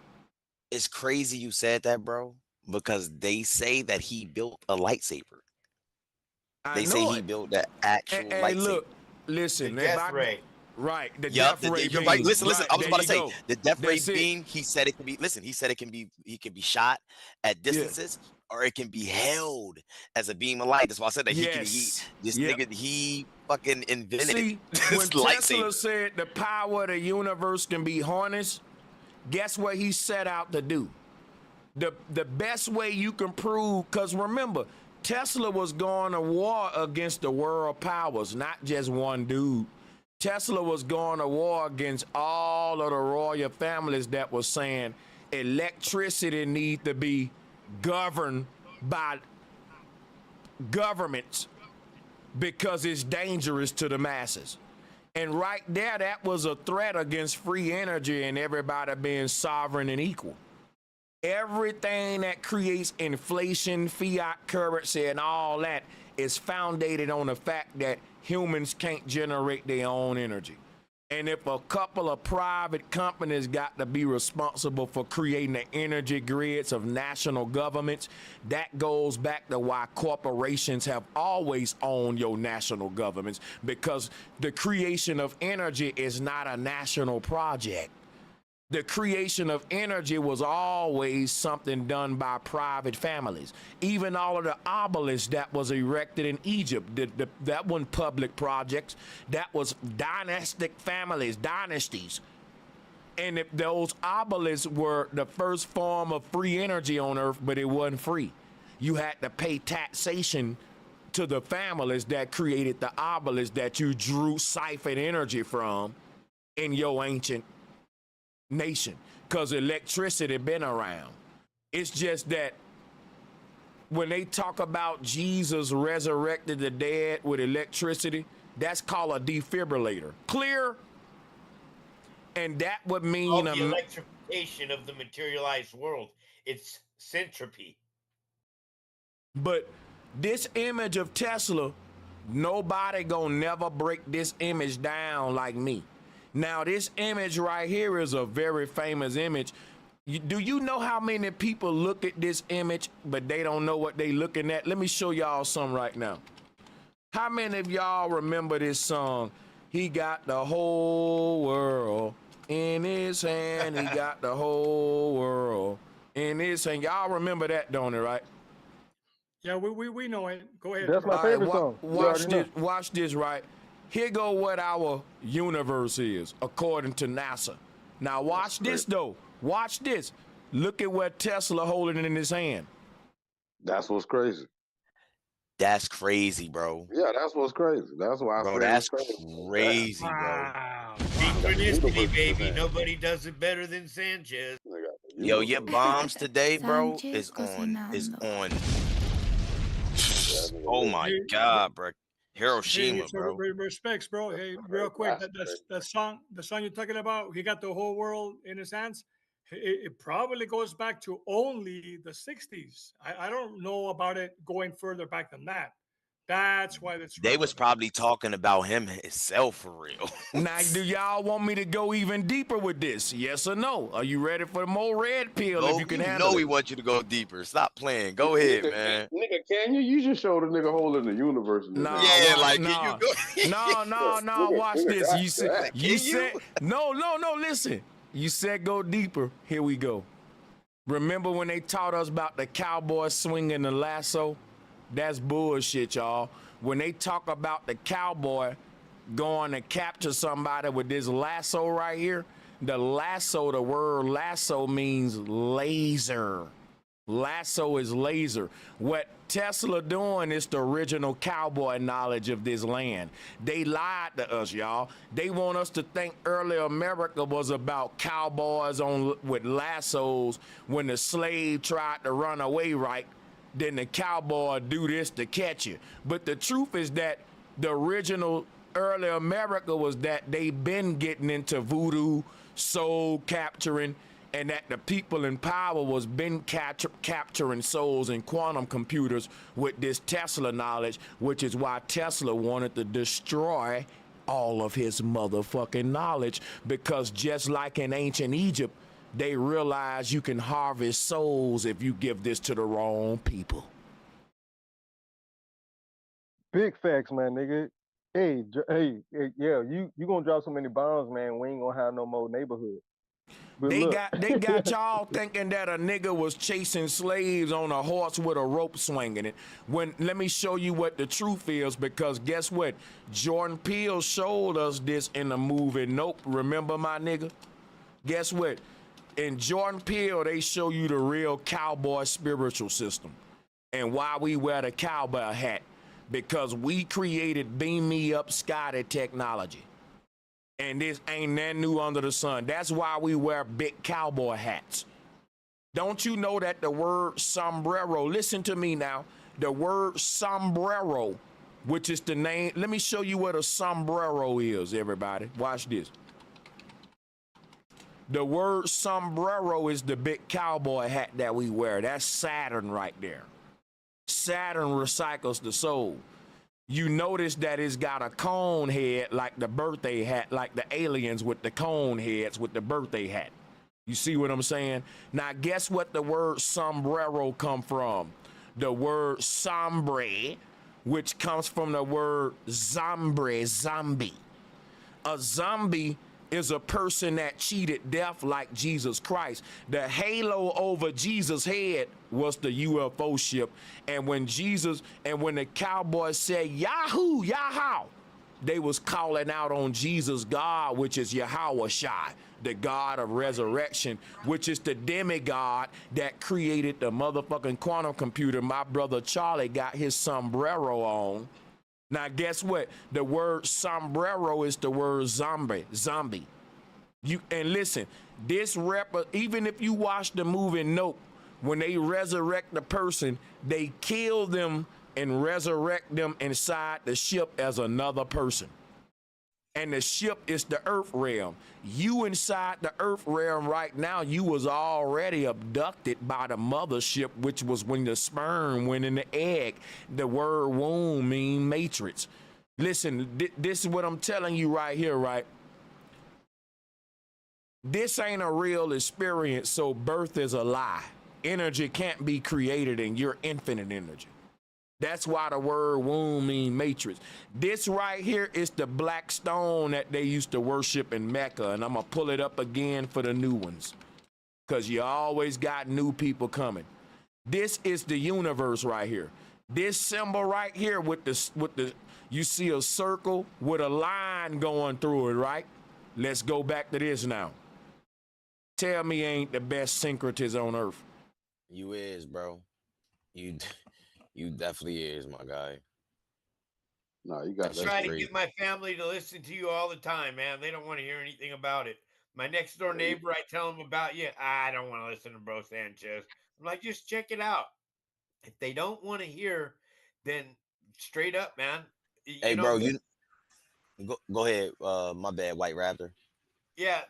It's crazy you said that, bro, because they say that he built a lightsaber. They say he built that actual lightsaber. Hey, look, listen. The death ray. Right, the Yup, death ray beam. right. Listen. Right, I was about to say go. the death ray That's it. beam. He said it can be. Listen, he said it can be. He can be shot at distances, or it can be held as a beam of light. That's why I said that he can. This nigga, he fucking invented. See, when Tesla said the power of the universe can be harnessed, guess what he set out to do? The best way you can prove, because remember, Tesla was going to war against the world powers, not just one dude. Tesla was going to war against all of the royal families that was saying electricity need to be governed by governments because it's dangerous to the masses. And right there, that was a threat against free energy and everybody being sovereign and equal. Everything that creates inflation, fiat currency, and all that is founded on the fact that humans can't generate their own energy. And if a couple of private companies got to be responsible for creating the energy grids of national governments, that goes back to why corporations have always owned your national governments, because the creation of energy is not a national project. The creation of energy was always something done by private families. Even all of the obelisks that was erected in Egypt, that wasn't public projects. That was dynastic families, dynasties. And if those obelisks were the first form of free energy on Earth, but it wasn't free. You had to pay taxation to the families that created the obelisks that you drew siphoned energy from in your ancient nation, because electricity been around. It's just that when they talk about Jesus resurrected the dead with electricity, that's called a defibrillator. Clear? And that would mean the electrification of the materialized world. It's centropy. But this image of Tesla, nobody gonna never break this image down like me. Now, this image right here is a very famous image. Do you know how many people look at this image, but they don't know what they looking at? Let me show y'all some right now. How many of y'all remember this song? He got the whole world in his hand. He got the whole world in his hand. Y'all remember that, don't it, right? Yeah, we know it. Go ahead. That's my All right, favorite song. Watch this, right? Here go what our universe is, according to NASA. Now watch this, though. Watch this. Look at what Tesla holding in his hand. That's what's crazy. That's crazy, bro. Yeah, that's what's crazy. That's why I Bro, say that's it's crazy, bro. Wow. Synchronicity, baby. Nobody does it better than Sanchez. Yo, your bombs today, bro, is on. Oh my God, bro. Hiroshima, Hey, so bro. respects, bro. Hey, real quick, that song you're talking about, he got the whole world in his hands. It probably goes back to only the 60s. I don't know about it going further back than that. That's why They was probably talking about him himself for real. Now, do y'all want me to go even deeper with this? Yes or no? Are you ready for more red pill if you can handle it? We want you to go deeper. Stop playing. Go ahead, man. Nigga, can you? You just showed a nigga holding the universe. In No, yeah, like no, you go. no. Watch this. You said no. Listen. You said go deeper. Here we go. Remember when they taught us about the cowboy swinging the lasso? That's bullshit, y'all. When they talk about the cowboy going to capture somebody with this lasso right here, the word lasso means laser. Lasso is laser. What Tesla doing is the original cowboy knowledge of this land. They lied to us, y'all. They want us to think early America was about cowboys with lassos. When the slave tried to run away, right, then the cowboy do this to catch you. But the truth is that the original early America was that they been getting into voodoo, soul capturing, and that the people in power was been capturing souls in quantum computers with this Tesla knowledge, which is why Tesla wanted to destroy all of his motherfucking knowledge, because just like in ancient Egypt, they realized you can harvest souls if you give this to the wrong people. Big facts, man, nigga. Hey, yeah, you gonna drop so many bombs, man. We ain't gonna have no more neighborhood. But They got y'all thinking that a nigga was chasing slaves on a horse with a rope swinging it. Let me show you what the truth is, because guess what? Jordan Peele showed us this in the movie Nope. Remember, my nigga? Guess what? In Jordan Peele, they show you the real cowboy spiritual system and why we wear the cowboy hat. Because we created Beam Me Up Scotty technology. And this ain't that new under the sun. That's why we wear big cowboy hats. Don't you know that the word sombrero, listen to me now, the word sombrero, which is the name, let me show you what a sombrero is, everybody. Watch this. The word sombrero is the big cowboy hat that we wear. That's Saturn right there. Saturn recycles the soul. You notice that it's got a cone head like the birthday hat, like the aliens with the cone heads with the birthday hat. You see what I'm saying? Now, guess what the word sombrero come from? The word sombre, which comes from the word zombie. A zombie is a person that cheated death like Jesus Christ. The halo over Jesus' head was the UFO ship. And when the cowboys said, Yahoo, Yahoo, they was calling out on Jesus' God, which is Yahweh Shai, the God of resurrection, which is the demigod that created the motherfucking quantum computer my brother Charlie got his sombrero on. Now, guess what? The word sombrero is the word zombie. And listen, this rapper, even if you watch the movie Nope, when they resurrect the person, they kill them and resurrect them inside the ship as another person. And the ship is the earth realm. You inside the earth realm right now, you was already abducted by the mothership, which was when the sperm went in the egg. The word womb mean matrix. Listen, this is what I'm telling you right here, right? This ain't a real experience, so birth is a lie. Energy can't be created and you're infinite energy. That's why the word womb mean matrix. This right here is the black stone that they used to worship in Mecca, and I'm gonna pull it up again for the new ones, because you always got new people coming. This is the universe right here. This symbol right here with the you see a circle with a line going through it, right? Let's go back to this now. Tell me ain't the best syncretist on earth. You is, bro. You definitely is, my guy. No, you got I that. try to get my family to listen to you all the time, man. They don't want to hear anything about it. My next door neighbor, I tell them about you. I don't want to listen to Bro Sanchez. I'm like, just check it out. If they don't want to hear, then straight up, man. Hey, bro, you go ahead. My bad, White Raptor. Yeah,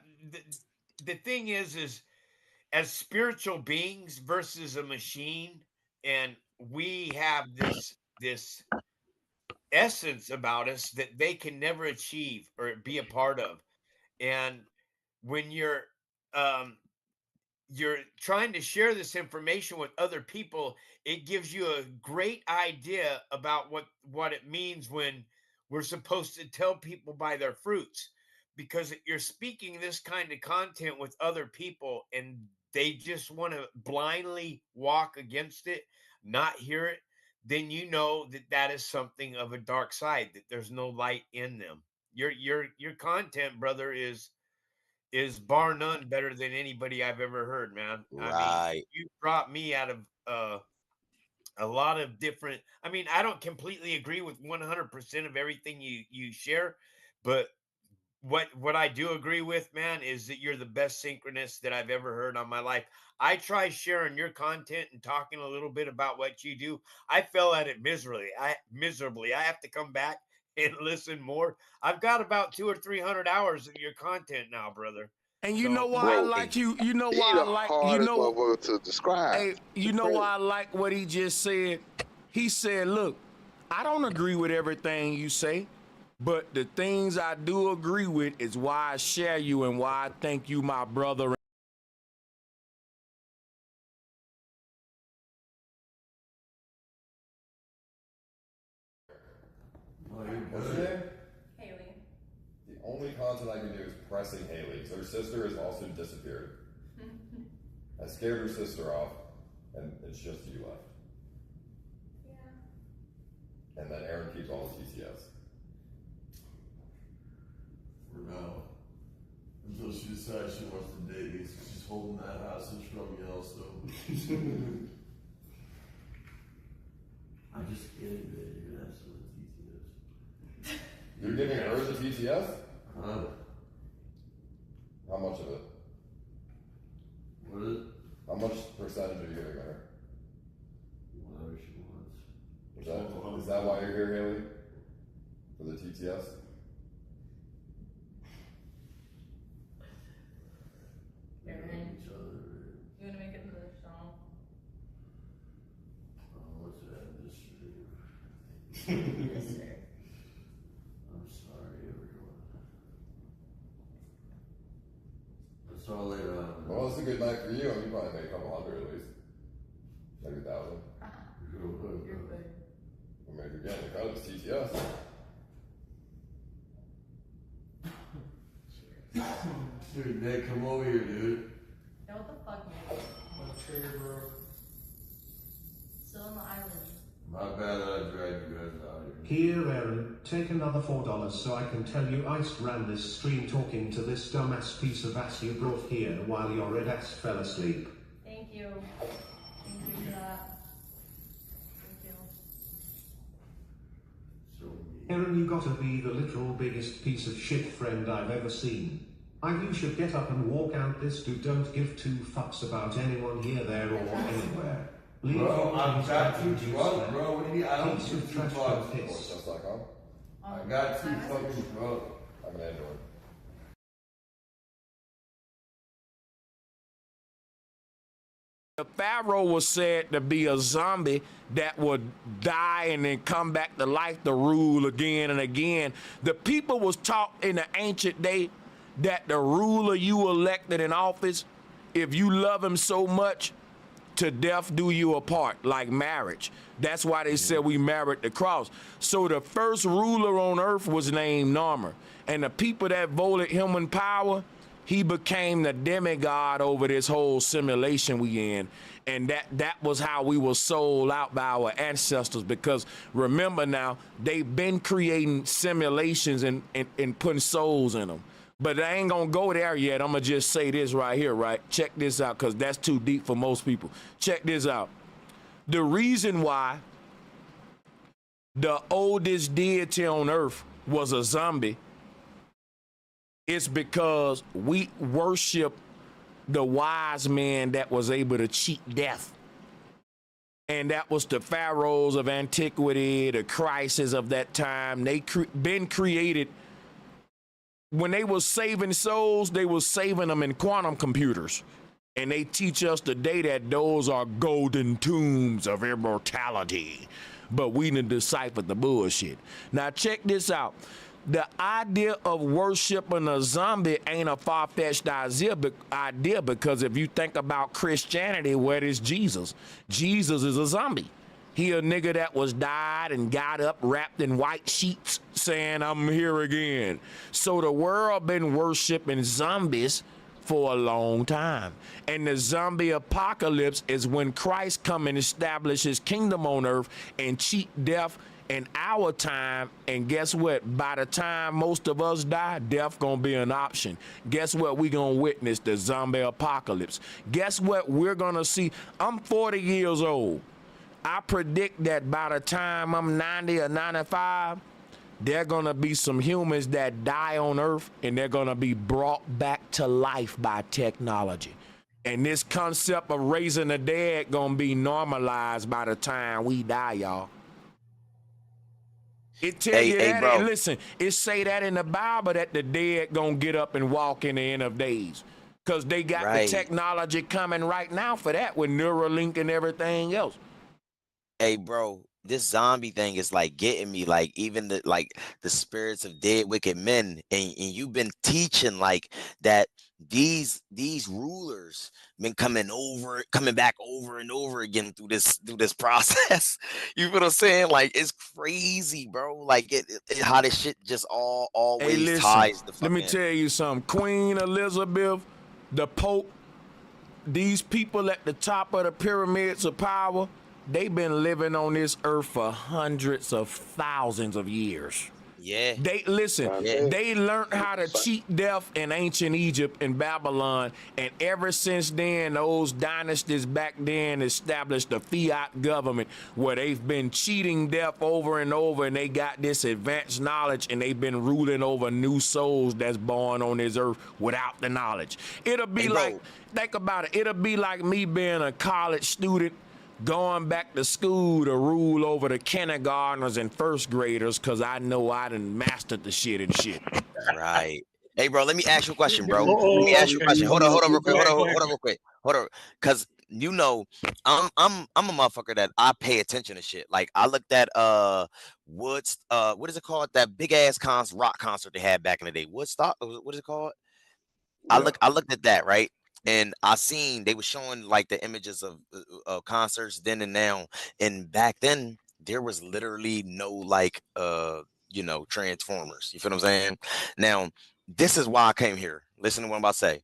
the thing is as spiritual beings versus a machine, and we have this essence about us that they can never achieve or be a part of. And when you're trying to share this information with other people, it gives you a great idea about what it means when we're supposed to tell people by their fruits. Because you're speaking this kind of content with other people and they just want to blindly walk against it, not hear it, then you know that that is something of a dark side, that there's no light in them. Your content, brother, is bar none better than anybody I've ever heard, man. I mean, you brought me out of a lot of different. I mean, I don't completely agree with 100% of everything you share, but what I do agree with, man, is that you're the best synchronist that I've ever heard on my life. I try sharing your content and talking a little bit about what you do. I fell at it miserably. I have to come back and listen more. I've got about 200 or 300 hours of your content now, brother. And you know why I like you. You know why I like. You know to describe. Hey, you know why I like what he just said? He said, "Look, I don't agree with everything you say, but the things I do agree with is why I share you and why I think you my brother." What's your name? Haley. The only content I can do is pressing Haley. So her sister has also disappeared. I scared her sister off, and it's just you left. Yeah. And then Aaron keeps all the TCS. For now. Until she decides she wants to date me, so she's holding that hostage from Yellowstone. I'm just kidding, baby. You're gonna have some TCS. You're giving her the TCS? Huh? How much of it? What is it? How much percentage are you giving her? Whatever she wants. Is that why you're here, Haley? For the TTS? Aaron, you want to make another song? What's that in this stream? Yes, sir. I'm sorry, everyone. That's all later on. Well, it's a good night for you. You probably make a couple hundred at least. Maybe 1,000. You're good. I mean, if you're getting the cut, it's TTS. Dude, Nick, come over here, dude. Yeah, what the fuck, man? Okay, bro. Still on the island. My bad that I dragged you guys out here. Here, Aaron, take another $4 so I can tell you I ran this stream talking to this dumbass piece of ass you brought here while your red ass fell asleep. Thank you. Thank you for that. Thank you. Aaron, you gotta be the literal biggest piece of shit friend I've ever seen. You should get up and walk out this dude. Don't give two fucks about anyone here, there, or anywhere. Leave Bro, I'm got too juice drunk, left. bro. What do you mean? I don't Piece give of two trash fucks. can piss. Voicechess.com. I got too fucking drunk. I'm an Android. The Pharaoh was said to be a zombie that would die and then come back to life to rule again and again. The people was taught in the ancient day that the ruler you elected in office, if you love him so much, to death do you apart, like marriage. That's why they said we married the cross. So the first ruler on earth was named Narmer. And the people that voted him in power, he became the demigod over this whole simulation we in. And that was how we were sold out by our ancestors, because remember now, they've been creating simulations and putting souls in them. But I ain't gonna go there yet. I'm gonna just say this right here, right? Check this out, because that's too deep for most people. Check this out. The reason why the oldest deity on earth was a zombie is because we worship the wise man that was able to cheat death. And that was the pharaohs of antiquity, the Christs of that time. They been created. When they was saving souls, they was saving them in quantum computers. And they teach us today that those are golden tombs of immortality. But we done deciphered the bullshit. Now check this out. The idea of worshiping a zombie ain't a far-fetched idea, because if you think about Christianity, where is Jesus? Jesus is a zombie. He a nigga that was died and got up wrapped in white sheets saying, I'm here again. So the world been worshiping zombies for a long time. And the zombie apocalypse is when Christ come and establish his kingdom on earth and cheat death in our time. And guess what? By the time most of us die, death gonna be an option. Guess what? We gonna witness the zombie apocalypse. Guess what? We're gonna see. I'm 40 years old. I predict that by the time I'm 90 or 95, there are gonna be some humans that die on Earth and they're gonna be brought back to life by technology. And this concept of raising the dead gonna be normalized by the time we die, y'all. It tell you that, bro. and listen, it say that in the Bible that the dead gonna get up and walk in the end of days. Because they got the technology coming right now for that with Neuralink and everything else. Hey, bro, this zombie thing is like getting me, like even the spirits of dead wicked men, and you've been teaching like that these rulers been coming back over and over again through this process. You feel what I'm saying? Like it's crazy, bro. Like it how this shit just always ties the fucking. Let me tell you something. Queen Elizabeth, the Pope, these people at the top of the pyramids of power, they've been living on this earth for hundreds of thousands of years. Yeah. They they learned how to cheat death in ancient Egypt and Babylon, and ever since then, those dynasties back then established the fiat government where they've been cheating death over and over, and they got this advanced knowledge, and they've been ruling over new souls that's born on this earth without the knowledge. It'll be think about it, it'll be like me being a college student going back to school to rule over the kindergartners and first graders because I know I done mastered the shit and shit. Right. Hey, bro, let me ask you a question, bro. Let me ask you a question. Hold on real quick. Hold on. Because you know, I'm a motherfucker that I pay attention to shit. Like I looked at what is it called? That big ass rock concert they had back in the day. Woodstock? What is it called? Yeah. I looked at that, right? And I seen they were showing like the images of concerts then and now. And back then there was literally no like transformers. You feel what I'm saying? Now, this is why I came here. Listen to what I'm about to say.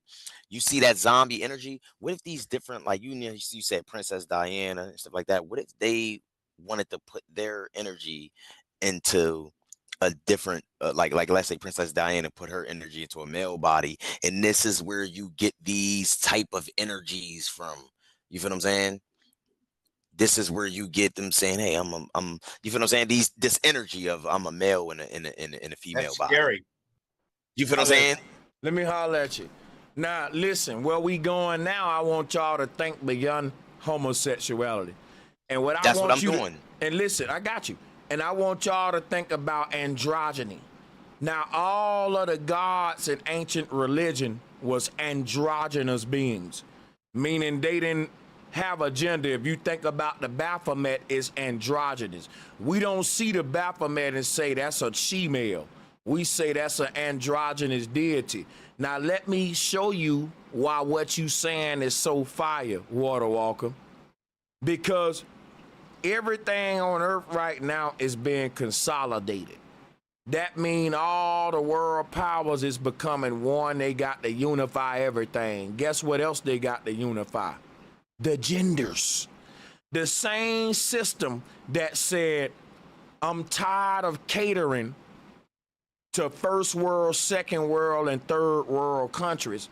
You see that zombie energy? What if these different, like you said Princess Diana and stuff like that? What if they wanted to put their energy into a different like let's say Princess Diana put her energy into a male body, and this is where you get these type of energies from. You feel what I'm saying? This is where you get them saying, "Hey, I'm." You feel what I'm saying? This energy of I'm a male in a female body. Scary. You feel what I'm saying? Let me holler at you. Now, listen, where we going now, I want y'all to think beyond homosexuality. And what That's I what want I'm you doing. to, and listen, I got you. And I want y'all to think about androgyny. Now, all of the gods in ancient religion was androgynous beings, meaning they didn't have a gender. If you think about the Baphomet, it's androgynous. We don't see the Baphomet and say that's a she-male. We say that's an androgynous deity. Now, let me show you why what you saying is so fire, Water Walker. Because everything on Earth right now is being consolidated. That means all the world powers is becoming one. They got to unify everything. Guess what else they got to unify? The genders. The same system that said, I'm tired of catering to first world, second world, and third world countries.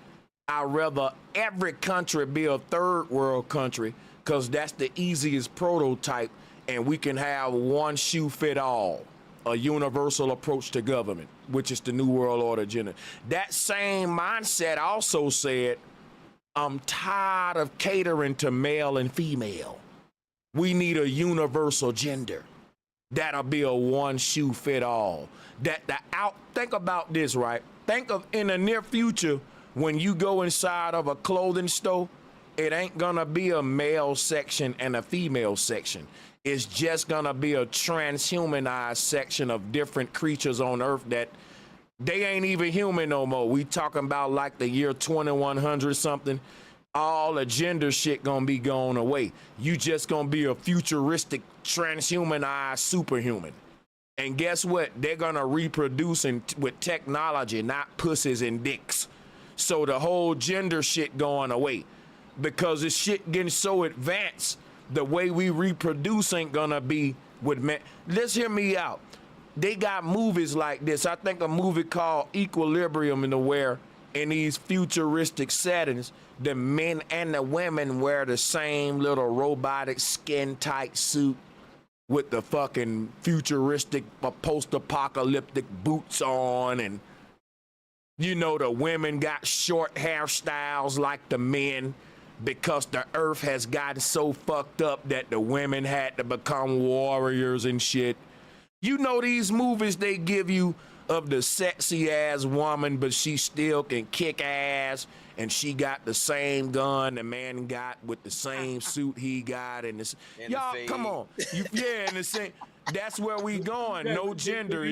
I'd rather every country be a third world country because that's the easiest prototype, and we can have one shoe fit all, a universal approach to government, which is the New World Order agenda. That same mindset also said, I'm tired of catering to male and female. We need a universal gender. That'll be a one shoe fit all. Think about this, right? Think of in the near future when you go inside of a clothing store, it ain't gonna be a male section and a female section. It's just gonna be a transhumanized section of different creatures on Earth that they ain't even human no more. We talking about like the year 2100 something. All the gender shit gonna be going away. You just gonna be a futuristic, transhumanized superhuman. And guess what? They're gonna reproduce with technology, not pussies and dicks. So the whole gender shit going away. Because this shit getting so advanced, the way we reproduce ain't gonna be with men. Let's hear me out. They got movies like this. I think a movie called Equilibrium where in these futuristic settings, the men and the women wear the same little robotic skin tight suit with the fucking futuristic post-apocalyptic boots on, and you know the women got short hairstyles like the men because the earth has gotten so fucked up that the women had to become warriors and shit. You know these movies they give you of the sexy ass woman, but she still can kick ass, and she got the same gun the man got with the same suit he got, and this. Y'all, come on, and the same. That's where we going. No gender.